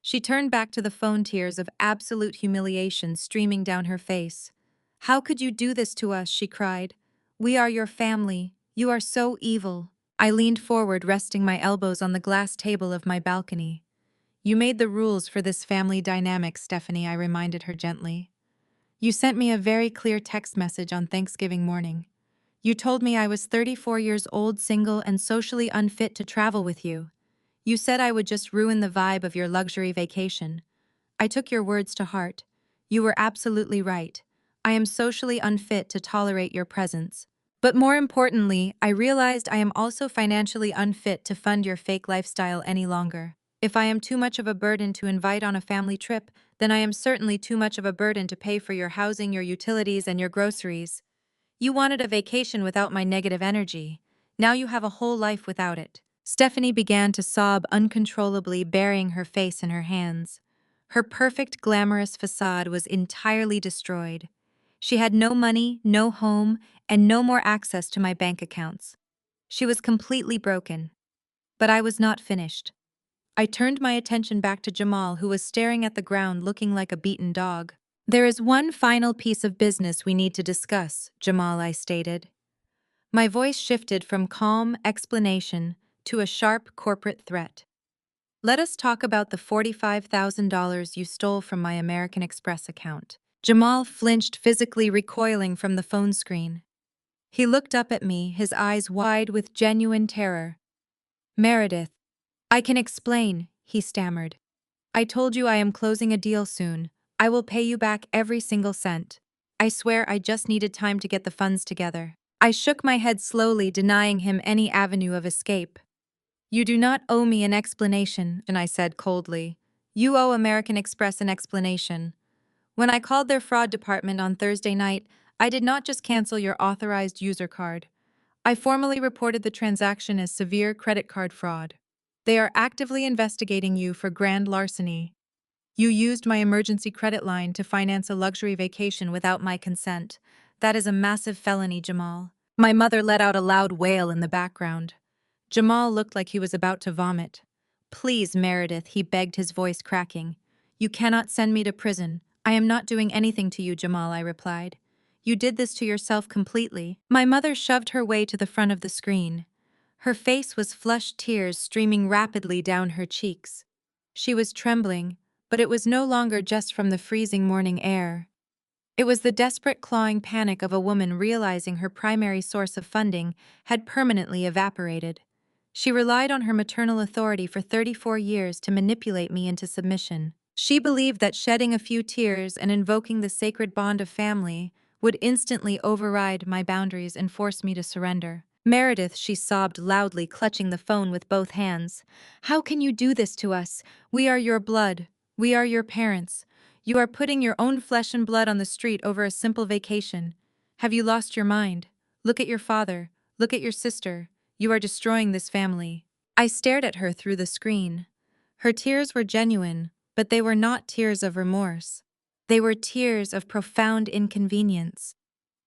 She turned back to the phone, tears of absolute humiliation streaming down her face. "How could you do this to us?" she cried. "We are your family. You are so evil." I leaned forward, resting my elbows on the glass table of my balcony. "You made the rules for this family dynamic, Stephanie," I reminded her gently. "You sent me a very clear text message on Thanksgiving morning. You told me I was 34 years old, single, and socially unfit to travel with you. You said I would just ruin the vibe of your luxury vacation. I took your words to heart. You were absolutely right. I am socially unfit to tolerate your presence. But more importantly, I realized I am also financially unfit to fund your fake lifestyle any longer. If I am too much of a burden to invite on a family trip, then I am certainly too much of a burden to pay for your housing, your utilities, and your groceries. You wanted a vacation without my negative energy. Now you have a whole life without it." Stephanie began to sob uncontrollably, burying her face in her hands. Her perfect, glamorous facade was entirely destroyed. She had no money, no home, and no more access to my bank accounts. She was completely broken. But I was not finished. I turned my attention back to Jamal, who was staring at the ground looking like a beaten dog. "There is one final piece of business we need to discuss, Jamal," I stated. My voice shifted from calm explanation to a sharp corporate threat. "Let us talk about the $45,000 you stole from my American Express account." Jamal flinched, physically recoiling from the phone screen. He looked up at me, his eyes wide with genuine terror. "Meredith, I can explain," he stammered. "I told you I am closing a deal soon. I will pay you back every single cent. I swear I just needed time to get the funds together." I shook my head slowly, denying him any avenue of escape. "You do not owe me an explanation," I said coldly. "You owe American Express an explanation. When I called their fraud department on Thursday night, I did not just cancel your authorized user card. I formally reported the transaction as severe credit card fraud. They are actively investigating you for grand larceny. You used my emergency credit line to finance a luxury vacation without my consent. That is a massive felony, Jamal." My mother let out a loud wail in the background. Jamal looked like he was about to vomit. "Please, Meredith," he begged, his voice cracking. "You cannot send me to prison. I am not doing anything to you, Jamal," I replied. "You did this to yourself completely." My mother shoved her way to the front of the screen. Her face was flushed, tears streaming rapidly down her cheeks. She was trembling, but it was no longer just from the freezing morning air. It was the desperate, clawing panic of a woman realizing her primary source of funding had permanently evaporated. She relied on her maternal authority for 34 years to manipulate me into submission. She believed that shedding a few tears and invoking the sacred bond of family would instantly override my boundaries and force me to surrender. "Meredith," she sobbed loudly, clutching the phone with both hands. "How can you do this to us? We are your blood. We are your parents. You are putting your own flesh and blood on the street over a simple vacation. Have you lost your mind? Look at your father. Look at your sister. You are destroying this family." I stared at her through the screen. Her tears were genuine, but they were not tears of remorse. They were tears of profound inconvenience.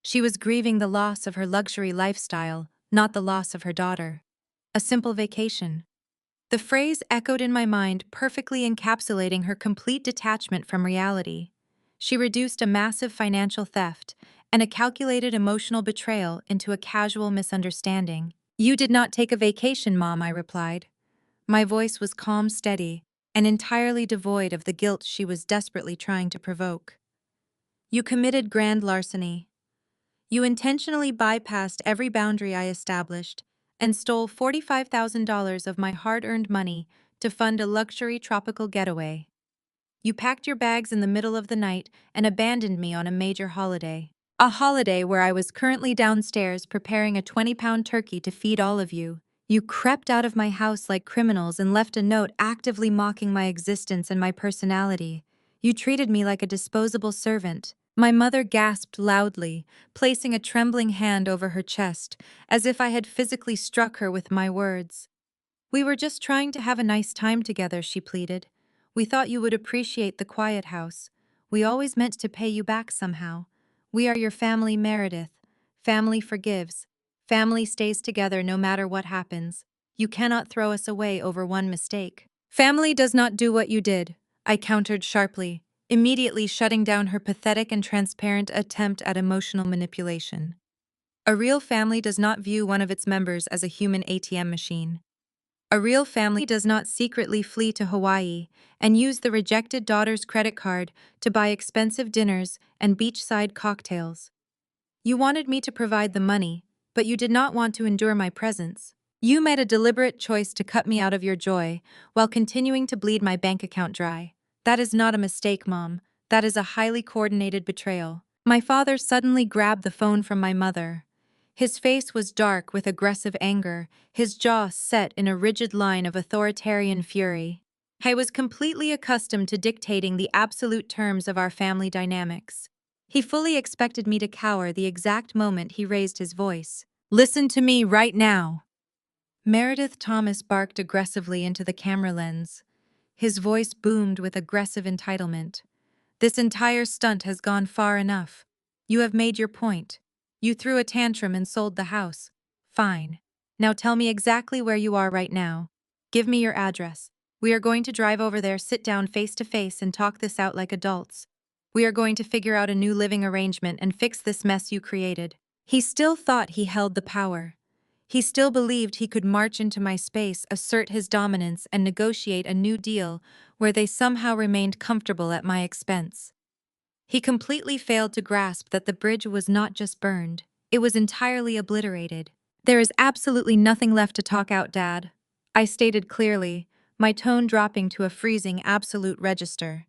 She was grieving the loss of her luxury lifestyle, not the loss of her daughter. A simple vacation. The phrase echoed in my mind, perfectly encapsulating her complete detachment from reality. She reduced a massive financial theft and a calculated emotional betrayal into a casual misunderstanding. "You did not take a vacation, Mom," I replied. My voice was calm, steady, and entirely devoid of the guilt she was desperately trying to provoke. "You committed grand larceny. You intentionally bypassed every boundary I established and stole $45,000 of my hard-earned money to fund a luxury tropical getaway. You packed your bags in the middle of the night and abandoned me on a major holiday." A holiday where I was currently downstairs preparing a 20-pound turkey to feed all of you. You crept out of my house like criminals and left a note actively mocking my existence and my personality. You treated me like a disposable servant. My mother gasped loudly, placing a trembling hand over her chest, as if I had physically struck her with my words. We were just trying to have a nice time together, she pleaded. We thought you would appreciate the quiet house. We always meant to pay you back somehow. We are your family, Meredith. Family forgives. Family stays together no matter what happens. You cannot throw us away over one mistake. Family does not do what you did, I countered sharply, immediately shutting down her pathetic and transparent attempt at emotional manipulation. A real family does not view one of its members as a human ATM machine. A real family does not secretly flee to Hawaii and use the rejected daughter's credit card to buy expensive dinners and beachside cocktails. You wanted me to provide the money, but you did not want to endure my presence. You made a deliberate choice to cut me out of your joy while continuing to bleed my bank account dry. That is not a mistake, Mom. That is a highly coordinated betrayal. My father suddenly grabbed the phone from my mother. His face was dark with aggressive anger, his jaw set in a rigid line of authoritarian fury. I was completely accustomed to dictating the absolute terms of our family dynamics. He fully expected me to cower the exact moment he raised his voice. Listen to me right now. Meredith Thomas barked aggressively into the camera lens. His voice boomed with aggressive entitlement. This entire stunt has gone far enough. You have made your point. You threw a tantrum and sold the house. Fine. Now tell me exactly where you are right now. Give me your address. We are going to drive over there, sit down face to face, and talk this out like adults. We are going to figure out a new living arrangement and fix this mess you created. He still thought he held the power. He still believed he could march into my space, assert his dominance, and negotiate a new deal where they somehow remained comfortable at my expense. He completely failed to grasp that the bridge was not just burned, it was entirely obliterated. There is absolutely nothing left to talk out, Dad, I stated clearly, my tone dropping to a freezing absolute register.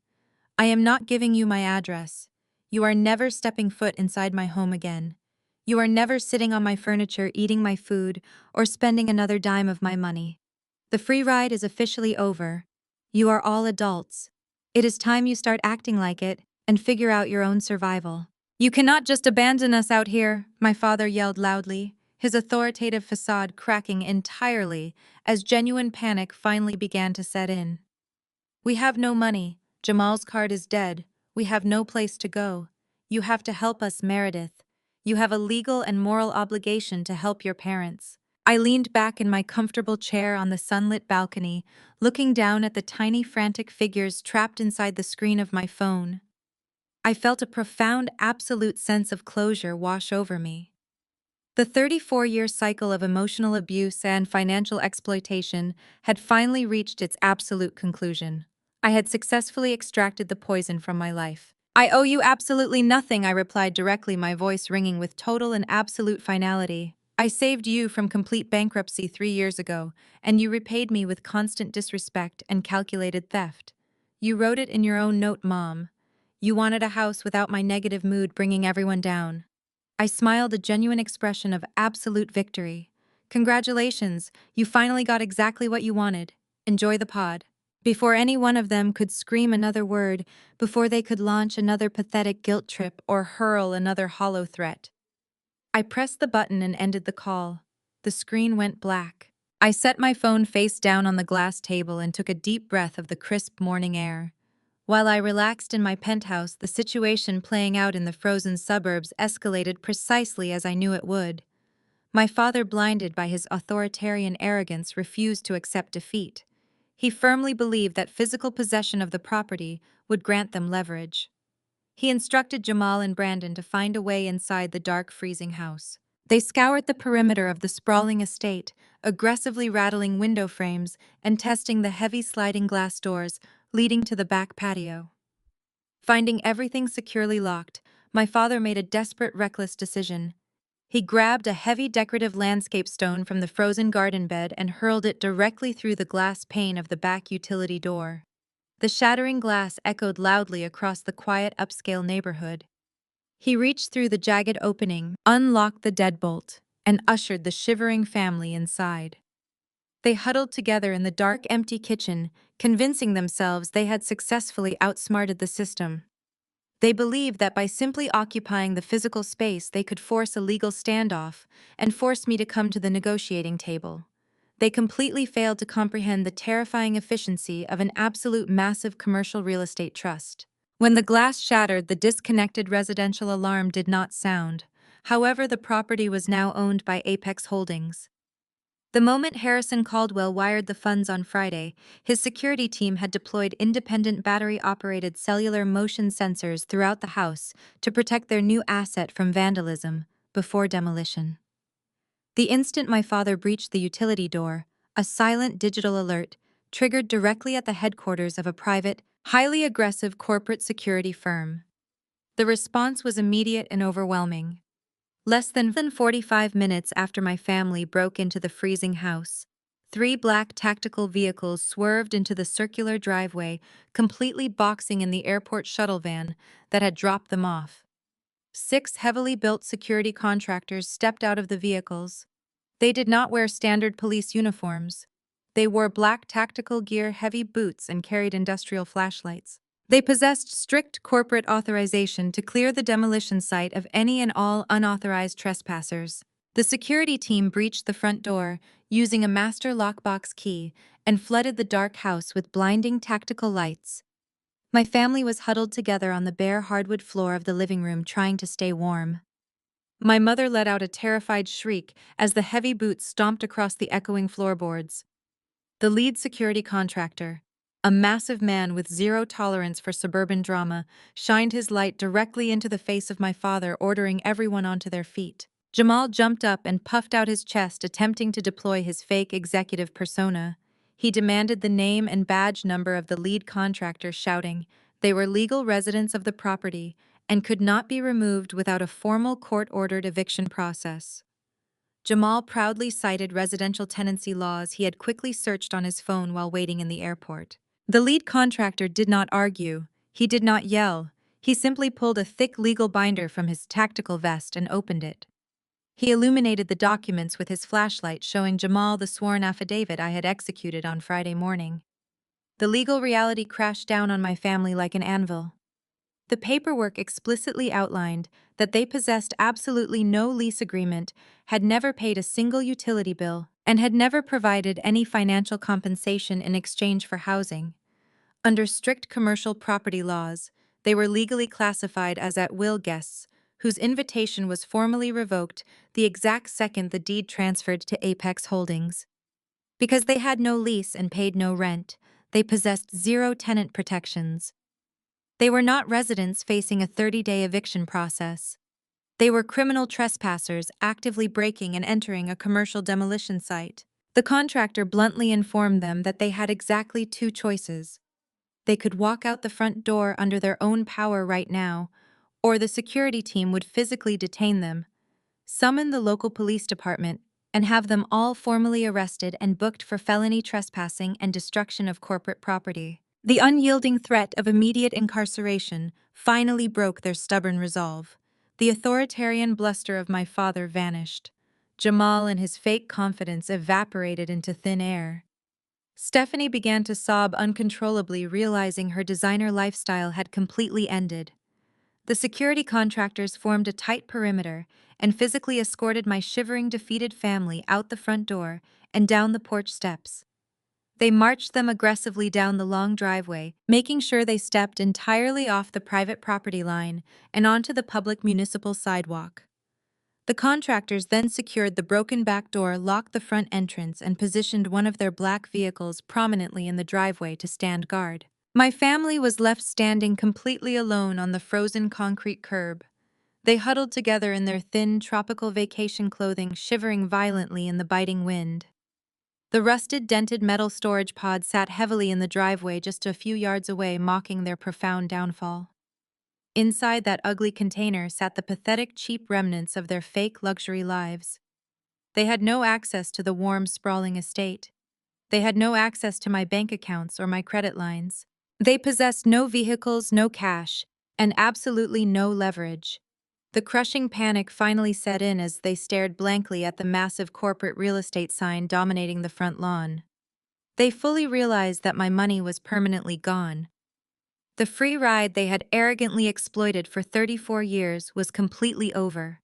I am not giving you my address. You are never stepping foot inside my home again. You are never sitting on my furniture, eating my food, or spending another dime of my money. The free ride is officially over. You are all adults. It is time you start acting like it and figure out your own survival. You cannot just abandon us out here, my father yelled loudly, his authoritative facade cracking entirely as genuine panic finally began to set in. We have no money. Jamal's card is dead. We have no place to go. You have to help us, Meredith. You have a legal and moral obligation to help your parents. I leaned back in my comfortable chair on the sunlit balcony, looking down at the tiny frantic figures trapped inside the screen of my phone. I felt a profound, absolute sense of closure wash over me. The 34-year cycle of emotional abuse and financial exploitation had finally reached its absolute conclusion. I had successfully extracted the poison from my life. I owe you absolutely nothing, I replied directly, my voice ringing with total and absolute finality. I saved you from complete bankruptcy 3 years ago, and you repaid me with constant disrespect and calculated theft. You wrote it in your own note, Mom. You wanted a house without my negative mood bringing everyone down. I smiled, a genuine expression of absolute victory. Congratulations, you finally got exactly what you wanted. Enjoy the pod. Before any one of them could scream another word, before they could launch another pathetic guilt trip or hurl another hollow threat, I pressed the button and ended the call. The screen went black. I set my phone face down on the glass table and took a deep breath of the crisp morning air. While I relaxed in my penthouse, the situation playing out in the frozen suburbs escalated precisely as I knew it would. My father, blinded by his authoritarian arrogance, refused to accept defeat. He firmly believed that physical possession of the property would grant them leverage. He instructed Jamal and Brandon to find a way inside the dark, freezing house. They scoured the perimeter of the sprawling estate, aggressively rattling window frames and testing the heavy sliding glass doors leading to the back patio. Finding everything securely locked, my father made a desperate, reckless decision. He grabbed a heavy decorative landscape stone from the frozen garden bed and hurled it directly through the glass pane of the back utility door. The shattering glass echoed loudly across the quiet upscale neighborhood. He reached through the jagged opening, unlocked the deadbolt, and ushered the shivering family inside. They huddled together in the dark, empty kitchen, convincing themselves they had successfully outsmarted the system. They believed that by simply occupying the physical space, they could force a legal standoff and force me to come to the negotiating table. They completely failed to comprehend the terrifying efficiency of an absolute massive commercial real estate trust. When the glass shattered, the disconnected residential alarm did not sound. However, the property was now owned by Apex Holdings. The moment Harrison Caldwell wired the funds on Friday, his security team had deployed independent battery-operated cellular motion sensors throughout the house to protect their new asset from vandalism before demolition. The instant my father breached the utility door, a silent digital alert triggered directly at the headquarters of a private, highly aggressive corporate security firm. The response was immediate and overwhelming. Less than 45 minutes after my family broke into the freezing house, 3 black tactical vehicles swerved into the circular driveway, completely boxing in the airport shuttle van that had dropped them off. 6 heavily built security contractors stepped out of the vehicles. They did not wear standard police uniforms. They wore black tactical gear, heavy boots, and carried industrial flashlights. They possessed strict corporate authorization to clear the demolition site of any and all unauthorized trespassers. The security team breached the front door, using a master lockbox key, and flooded the dark house with blinding tactical lights. My family was huddled together on the bare hardwood floor of the living room, trying to stay warm. My mother let out a terrified shriek as the heavy boots stomped across the echoing floorboards. The lead security contractor, a massive man with zero tolerance for suburban drama, shined his light directly into the face of my father, ordering everyone onto their feet. Jamal jumped up and puffed out his chest, attempting to deploy his fake executive persona. He demanded the name and badge number of the lead contractor, shouting they were legal residents of the property and could not be removed without a formal court-ordered eviction process. Jamal proudly cited residential tenancy laws he had quickly searched on his phone while waiting in the airport. The lead contractor did not argue. He did not yell. He simply pulled a thick legal binder from his tactical vest and opened it. He illuminated the documents with his flashlight, showing Jamal the sworn affidavit I had executed on Friday morning. The legal reality crashed down on my family like an anvil. The paperwork explicitly outlined that they possessed absolutely no lease agreement, had never paid a single utility bill, and had never provided any financial compensation in exchange for housing. Under strict commercial property laws, they were legally classified as at-will guests, whose invitation was formally revoked the exact second the deed transferred to Apex Holdings. Because they had no lease and paid no rent, they possessed zero tenant protections. They were not residents facing a 30-day eviction process. They were criminal trespassers actively breaking and entering a commercial demolition site. The contractor bluntly informed them that they had exactly 2 choices. They could walk out the front door under their own power right now, or the security team would physically detain them, summon the local police department, and have them all formally arrested and booked for felony trespassing and destruction of corporate property. The unyielding threat of immediate incarceration finally broke their stubborn resolve. The authoritarian bluster of my father vanished. Jamal and his fake confidence evaporated into thin air. Stephanie began to sob uncontrollably, realizing her designer lifestyle had completely ended. The security contractors formed a tight perimeter and physically escorted my shivering, defeated family out the front door and down the porch steps. They marched them aggressively down the long driveway, making sure they stepped entirely off the private property line and onto the public municipal sidewalk. The contractors then secured the broken back door, locked the front entrance, and positioned one of their black vehicles prominently in the driveway to stand guard. My family was left standing completely alone on the frozen concrete curb. They huddled together in their thin, tropical vacation clothing, shivering violently in the biting wind. The rusted, dented metal storage pod sat heavily in the driveway just a few yards away, mocking their profound downfall. Inside that ugly container sat the pathetic, cheap remnants of their fake luxury lives. They had no access to the warm, sprawling estate. They had no access to my bank accounts or my credit lines. They possessed no vehicles, no cash, and absolutely no leverage. The crushing panic finally set in as they stared blankly at the massive corporate real estate sign dominating the front lawn. They fully realized that my money was permanently gone. The free ride they had arrogantly exploited for 34 years was completely over.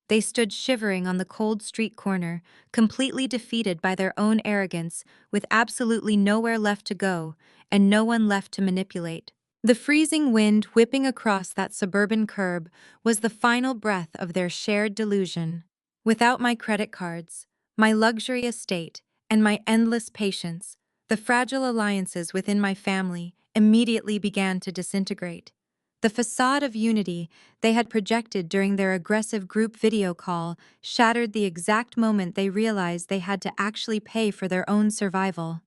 They stood shivering on the cold street corner, completely defeated by their own arrogance, with absolutely nowhere left to go, and no one left to manipulate. The freezing wind whipping across that suburban curb was the final breath of their shared delusion. Without my credit cards, my luxury estate, and my endless patience, the fragile alliances within my family immediately began to disintegrate. The facade of unity they had projected during their aggressive group video call shattered the exact moment they realized they had to actually pay for their own survival.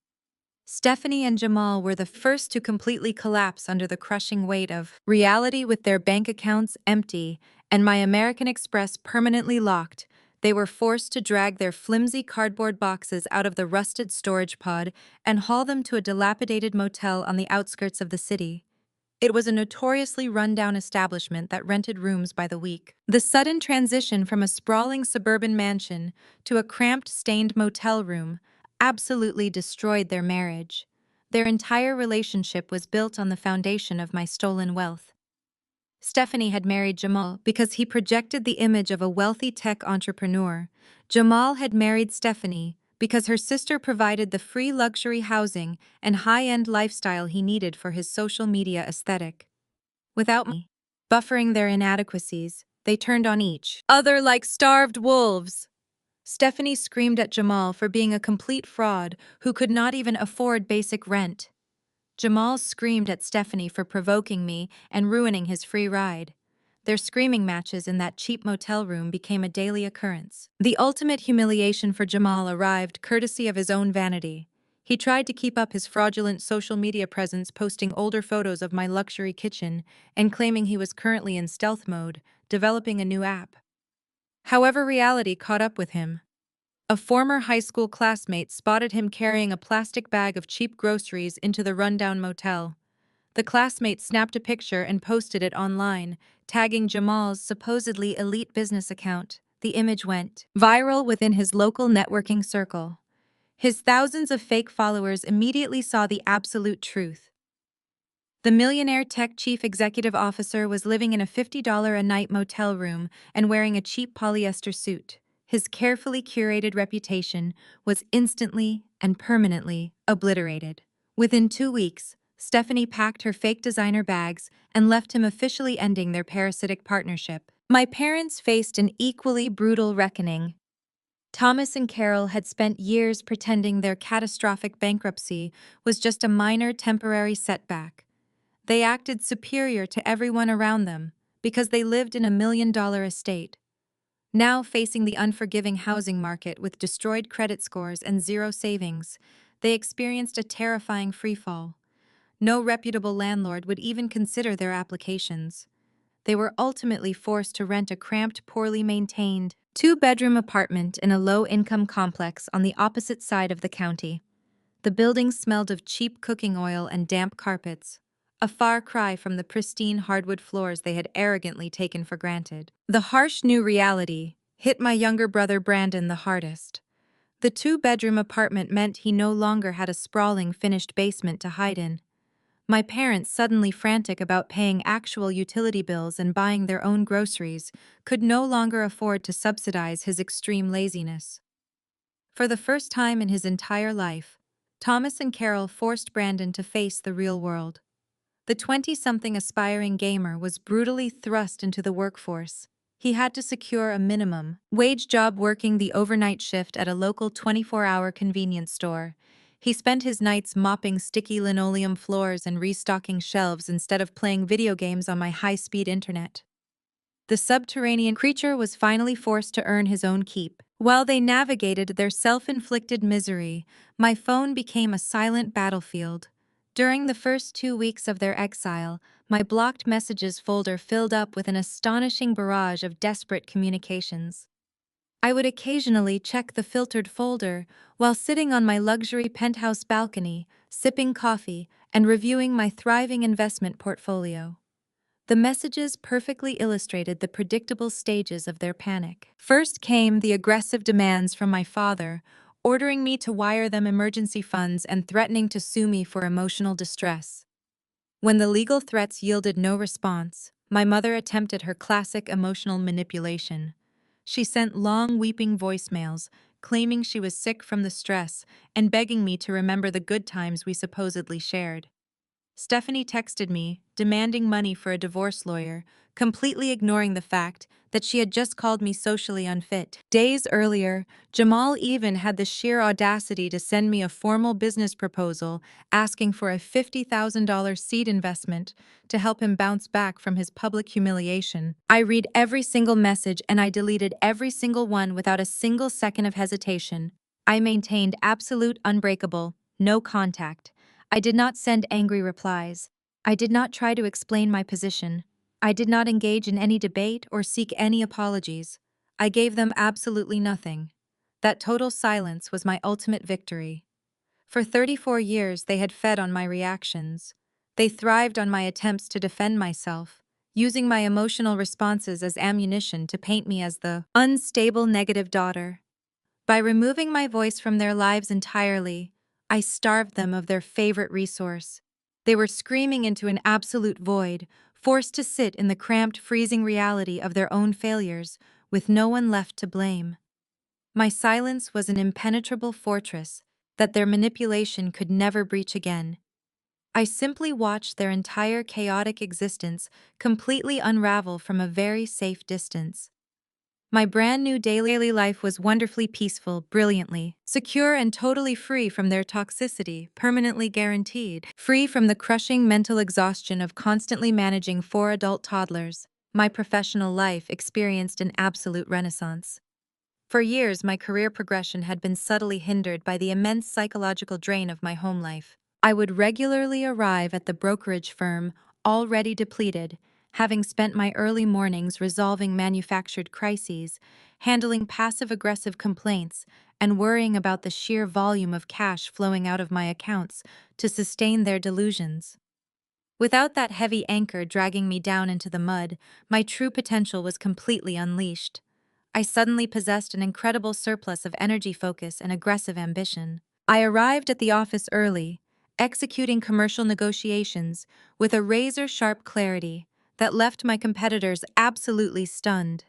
Stephanie and Jamal were the first to completely collapse under the crushing weight of reality. With their bank accounts empty and my American Express permanently locked, they were forced to drag their flimsy cardboard boxes out of the rusted storage pod and haul them to a dilapidated motel on the outskirts of the city. It was a notoriously run-down establishment that rented rooms by the week. The sudden transition from a sprawling suburban mansion to a cramped, stained motel room absolutely destroyed their marriage. Their entire relationship was built on the foundation of my stolen wealth. Stephanie had married Jamal because he projected the image of a wealthy tech entrepreneur. Jamal had married Stephanie because her sister provided the free luxury housing and high-end lifestyle he needed for his social media aesthetic. Without me buffering their inadequacies, they turned on each other like starved wolves. Stephanie screamed at Jamal for being a complete fraud who could not even afford basic rent. Jamal screamed at Stephanie for provoking me and ruining his free ride. Their screaming matches in that cheap motel room became a daily occurrence. The ultimate humiliation for Jamal arrived courtesy of his own vanity. He tried to keep up his fraudulent social media presence, posting older photos of my luxury kitchen and claiming he was currently in stealth mode, developing a new app. However, reality caught up with him. A former high school classmate spotted him carrying a plastic bag of cheap groceries into the rundown motel. The classmate snapped a picture and posted it online, tagging Jamal's supposedly elite business account. The image went viral within his local networking circle. His thousands of fake followers immediately saw the absolute truth. The millionaire tech chief executive officer was living in a $50 a night motel room and wearing a cheap polyester suit. His carefully curated reputation was instantly and permanently obliterated. Within 2 weeks, Stephanie packed her fake designer bags and left him, officially ending their parasitic partnership. My parents faced an equally brutal reckoning. Thomas and Carol had spent years pretending their catastrophic bankruptcy was just a minor temporary setback. They acted superior to everyone around them because they lived in a $1 million estate. Now facing the unforgiving housing market with destroyed credit scores and zero savings, they experienced a terrifying freefall. No reputable landlord would even consider their applications. They were ultimately forced to rent a cramped, poorly maintained, two-bedroom apartment in a low-income complex on the opposite side of the county. The building smelled of cheap cooking oil and damp carpets, a far cry from the pristine hardwood floors they had arrogantly taken for granted. The harsh new reality hit my younger brother Brandon the hardest. The two-bedroom apartment meant he no longer had a sprawling, finished basement to hide in. My parents, suddenly frantic about paying actual utility bills and buying their own groceries, could no longer afford to subsidize his extreme laziness. For the first time in his entire life, Thomas and Carol forced Brandon to face the real world. The 20-something aspiring gamer was brutally thrust into the workforce. He had to secure a minimum wage job working the overnight shift at a local 24-hour convenience store. He spent his nights mopping sticky linoleum floors and restocking shelves instead of playing video games on my high-speed internet. The subterranean creature was finally forced to earn his own keep. While they navigated their self-inflicted misery, my phone became a silent battlefield. During the first 2 weeks of their exile, my blocked messages folder filled up with an astonishing barrage of desperate communications. I would occasionally check the filtered folder while sitting on my luxury penthouse balcony, sipping coffee and reviewing my thriving investment portfolio. The messages perfectly illustrated the predictable stages of their panic. First came the aggressive demands from my father, ordering me to wire them emergency funds and threatening to sue me for emotional distress. When the legal threats yielded no response, my mother attempted her classic emotional manipulation. She sent long, weeping voicemails, claiming she was sick from the stress and begging me to remember the good times we supposedly shared. Stephanie texted me, demanding money for a divorce lawyer, completely ignoring the fact that she had just called me socially unfit. Days earlier, Jamal even had the sheer audacity to send me a formal business proposal asking for a $50,000 seed investment to help him bounce back from his public humiliation. I read every single message and I deleted every single one without a single second of hesitation. I maintained absolute unbreakable, no contact. I did not send angry replies. I did not try to explain my position. I did not engage in any debate or seek any apologies. I gave them absolutely nothing. That total silence was my ultimate victory. For 34 years, they had fed on my reactions. They thrived on my attempts to defend myself, using my emotional responses as ammunition to paint me as the unstable negative daughter. By removing my voice from their lives entirely, I starved them of their favorite resource. They were screaming into an absolute void, forced to sit in the cramped, freezing reality of their own failures, with no one left to blame. My silence was an impenetrable fortress that their manipulation could never breach again. I simply watched their entire chaotic existence completely unravel from a very safe distance. My brand new daily life was wonderfully peaceful, brilliantly secure, and totally free from their toxicity, permanently guaranteed. Free from the crushing mental exhaustion of constantly managing 4 adult toddlers, my professional life experienced an absolute renaissance. For years, my career progression had been subtly hindered by the immense psychological drain of my home life. I would regularly arrive at the brokerage firm, already depleted, having spent my early mornings resolving manufactured crises, handling passive-aggressive complaints, and worrying about the sheer volume of cash flowing out of my accounts to sustain their delusions. Without that heavy anchor dragging me down into the mud, my true potential was completely unleashed. I suddenly possessed an incredible surplus of energy focus and aggressive ambition. I arrived at the office early, executing commercial negotiations with a razor-sharp clarity that left my competitors absolutely stunned.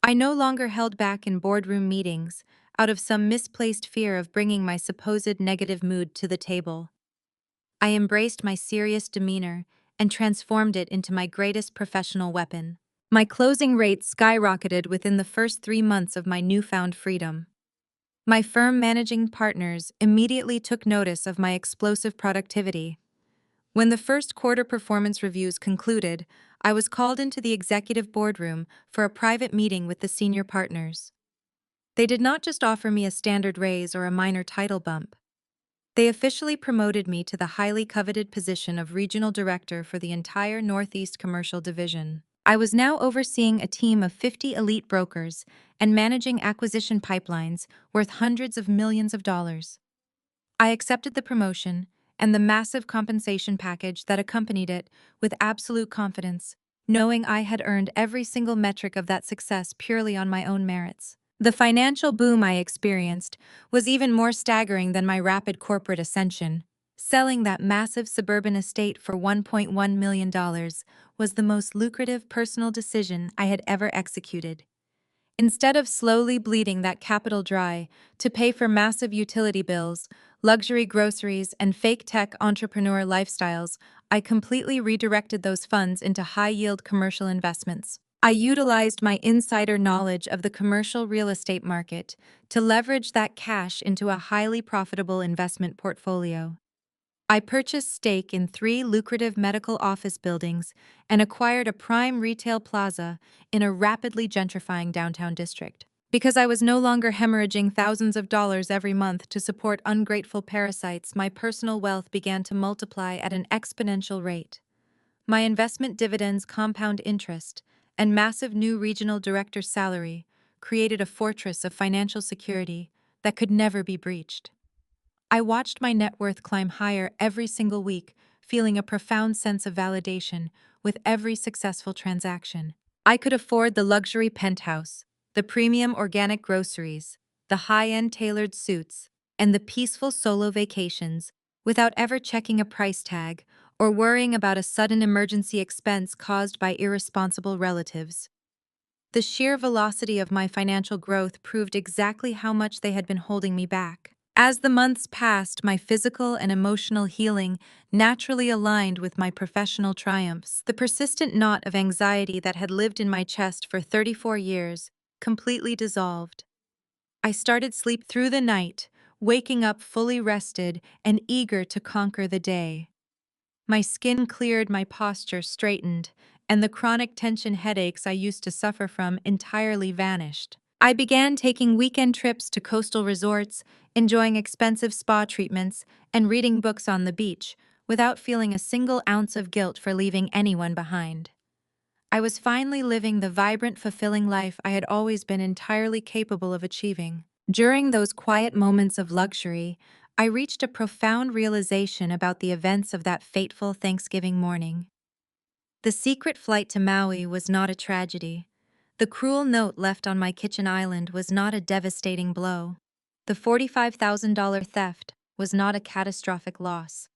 I no longer held back in boardroom meetings out of some misplaced fear of bringing my supposed negative mood to the table. I embraced my serious demeanor and transformed it into my greatest professional weapon. My closing rate skyrocketed within the first 3 months of my newfound freedom. My firm managing partners immediately took notice of my explosive productivity. When the first quarter performance reviews concluded, I was called into the executive boardroom for a private meeting with the senior partners. They did not just offer me a standard raise or a minor title bump. They officially promoted me to the highly coveted position of regional director for the entire Northeast Commercial Division. I was now overseeing a team of 50 elite brokers and managing acquisition pipelines worth hundreds of millions of dollars. I accepted the promotion and the massive compensation package that accompanied it with absolute confidence, knowing I had earned every single metric of that success purely on my own merits. The financial boom I experienced was even more staggering than my rapid corporate ascension. Selling that massive suburban estate for $1.1 million was the most lucrative personal decision I had ever executed. Instead of slowly bleeding that capital dry to pay for massive utility bills, luxury groceries, and fake tech entrepreneur lifestyles, I completely redirected those funds into high-yield commercial investments. I utilized my insider knowledge of the commercial real estate market to leverage that cash into a highly profitable investment portfolio. I purchased stake in 3 lucrative medical office buildings and acquired a prime retail plaza in a rapidly gentrifying downtown district. Because I was no longer hemorrhaging thousands of dollars every month to support ungrateful parasites, my personal wealth began to multiply at an exponential rate. My investment dividends, compound interest, and massive new regional director salary created a fortress of financial security that could never be breached. I watched my net worth climb higher every single week, feeling a profound sense of validation with every successful transaction. I could afford the luxury penthouse, the premium organic groceries, the high-end tailored suits, and the peaceful solo vacations without ever checking a price tag or worrying about a sudden emergency expense caused by irresponsible relatives. The sheer velocity of my financial growth proved exactly how much they had been holding me back. As the months passed, my physical and emotional healing naturally aligned with my professional triumphs. The persistent knot of anxiety that had lived in my chest for 34 years completely dissolved. I started sleep through the night, waking up fully rested and eager to conquer the day. My skin cleared, my posture straightened, and the chronic tension headaches I used to suffer from entirely vanished. I began taking weekend trips to coastal resorts, enjoying expensive spa treatments, and reading books on the beach, without feeling a single ounce of guilt for leaving anyone behind. I was finally living the vibrant, fulfilling life I had always been entirely capable of achieving. During those quiet moments of luxury, I reached a profound realization about the events of that fateful Thanksgiving morning. The secret flight to Maui was not a tragedy. The cruel note left on my kitchen island was not a devastating blow. The $45,000 theft was not a catastrophic loss.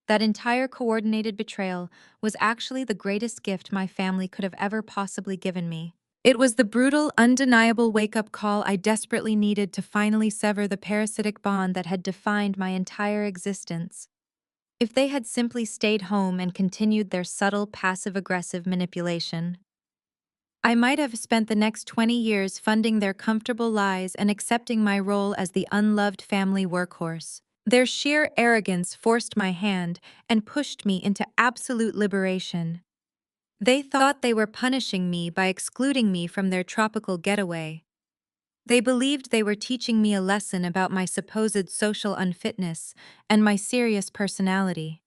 That entire coordinated betrayal was actually the greatest gift my family could have ever possibly given me. It was the brutal, undeniable wake-up call I desperately needed to finally sever the parasitic bond that had defined my entire existence. If they had simply stayed home and continued their subtle, passive-aggressive manipulation, I might have spent the next 20 years funding their comfortable lies and accepting my role as the unloved family workhorse. Their sheer arrogance forced my hand and pushed me into absolute liberation. They thought they were punishing me by excluding me from their tropical getaway. They believed they were teaching me a lesson about my supposed social unfitness and my serious personality.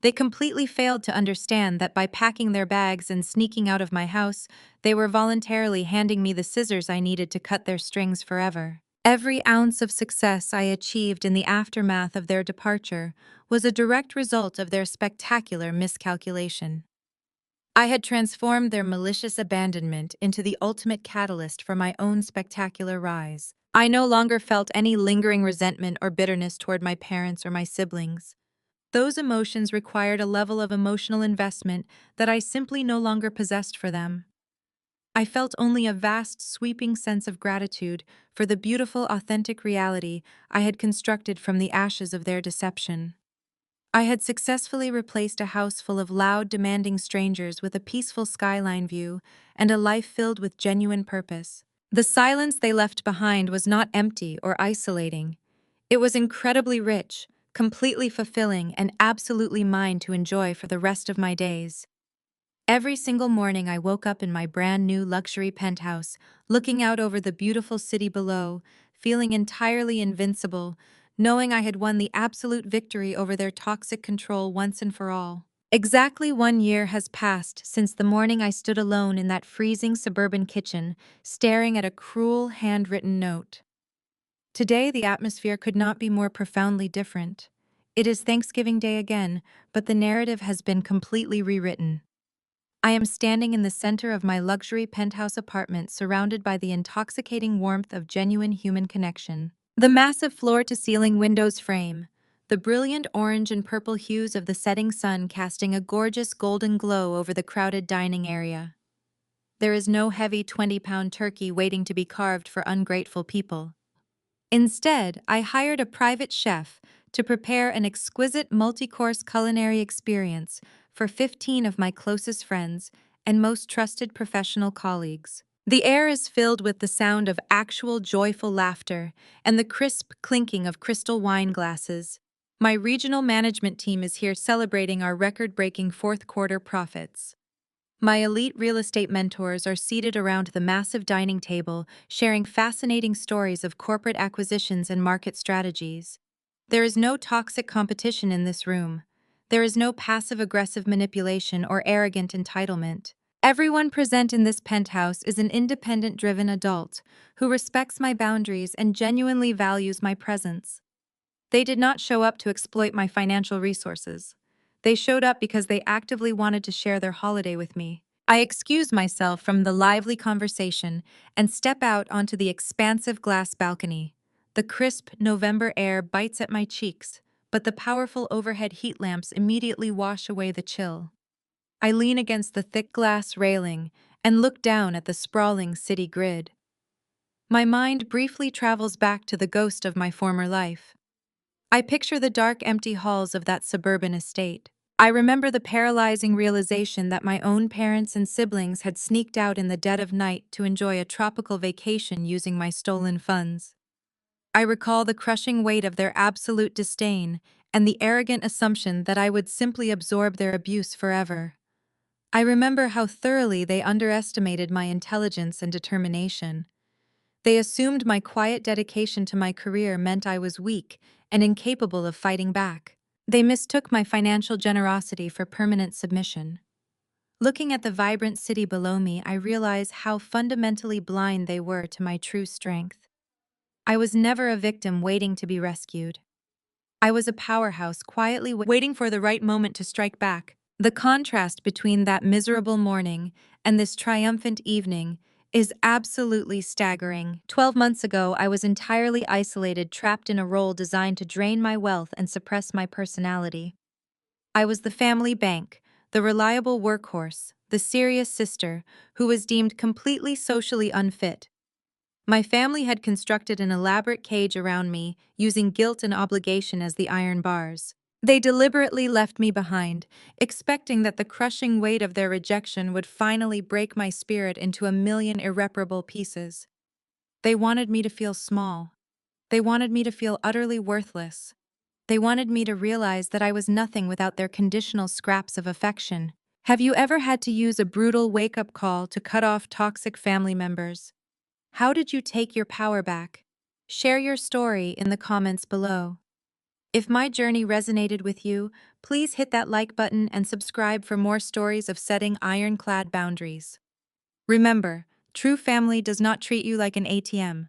They completely failed to understand that by packing their bags and sneaking out of my house, they were voluntarily handing me the scissors I needed to cut their strings forever. Every ounce of success I achieved in the aftermath of their departure was a direct result of their spectacular miscalculation. I had transformed their malicious abandonment into the ultimate catalyst for my own spectacular rise. I no longer felt any lingering resentment or bitterness toward my parents or my siblings. Those emotions required a level of emotional investment that I simply no longer possessed for them. I felt only a vast, sweeping sense of gratitude for the beautiful, authentic reality I had constructed from the ashes of their deception. I had successfully replaced a house full of loud, demanding strangers with a peaceful skyline view and a life filled with genuine purpose. The silence they left behind was not empty or isolating. It was incredibly rich, completely fulfilling, and absolutely mine to enjoy for the rest of my days. Every single morning I woke up in my brand new luxury penthouse, looking out over the beautiful city below, feeling entirely invincible, knowing I had won the absolute victory over their toxic control once and for all. Exactly 1 year has passed since the morning I stood alone in that freezing suburban kitchen, staring at a cruel, handwritten note. Today, the atmosphere could not be more profoundly different. It is Thanksgiving Day again, but the narrative has been completely rewritten. I am standing in the center of my luxury penthouse apartment surrounded by the intoxicating warmth of genuine human connection. The massive floor-to-ceiling windows frame, the brilliant orange and purple hues of the setting sun casting a gorgeous golden glow over the crowded dining area. There is no heavy 20-pound turkey waiting to be carved for ungrateful people. Instead, I hired a private chef to prepare an exquisite multi-course culinary experience for 15 of my closest friends and most trusted professional colleagues. The air is filled with the sound of actual joyful laughter and the crisp clinking of crystal wine glasses. My regional management team is here celebrating our record-breaking fourth-quarter profits. My elite real estate mentors are seated around the massive dining table, sharing fascinating stories of corporate acquisitions and market strategies. There is no toxic competition in this room. There is no passive-aggressive manipulation or arrogant entitlement. Everyone present in this penthouse is an independent-driven adult who respects my boundaries and genuinely values my presence. They did not show up to exploit my financial resources. They showed up because they actively wanted to share their holiday with me. I excuse myself from the lively conversation and step out onto the expansive glass balcony. The crisp November air bites at my cheeks, but the powerful overhead heat lamps immediately wash away the chill. I lean against the thick glass railing and look down at the sprawling city grid. My mind briefly travels back to the ghost of my former life. I picture the dark, empty halls of that suburban estate. I remember the paralyzing realization that my own parents and siblings had sneaked out in the dead of night to enjoy a tropical vacation using my stolen funds. I recall the crushing weight of their absolute disdain and the arrogant assumption that I would simply absorb their abuse forever. I remember how thoroughly they underestimated my intelligence and determination. They assumed my quiet dedication to my career meant I was weak and incapable of fighting back. They mistook my financial generosity for permanent submission. Looking at the vibrant city below me, I realize how fundamentally blind they were to my true strength. I was never a victim waiting to be rescued. I was a powerhouse quietly waiting for the right moment to strike back. The contrast between that miserable morning and this triumphant evening is absolutely staggering. 12 months ago, I was entirely isolated, trapped in a role designed to drain my wealth and suppress my personality. I was the family bank, the reliable workhorse, the serious sister, who was deemed completely socially unfit. My family had constructed an elaborate cage around me, using guilt and obligation as the iron bars. They deliberately left me behind, expecting that the crushing weight of their rejection would finally break my spirit into a million irreparable pieces. They wanted me to feel small. They wanted me to feel utterly worthless. They wanted me to realize that I was nothing without their conditional scraps of affection. Have you ever had to use a brutal wake-up call to cut off toxic family members? How did you take your power back? Share your story in the comments below. If my journey resonated with you, please hit that like button and subscribe for more stories of setting ironclad boundaries. Remember, true family does not treat you like an ATM.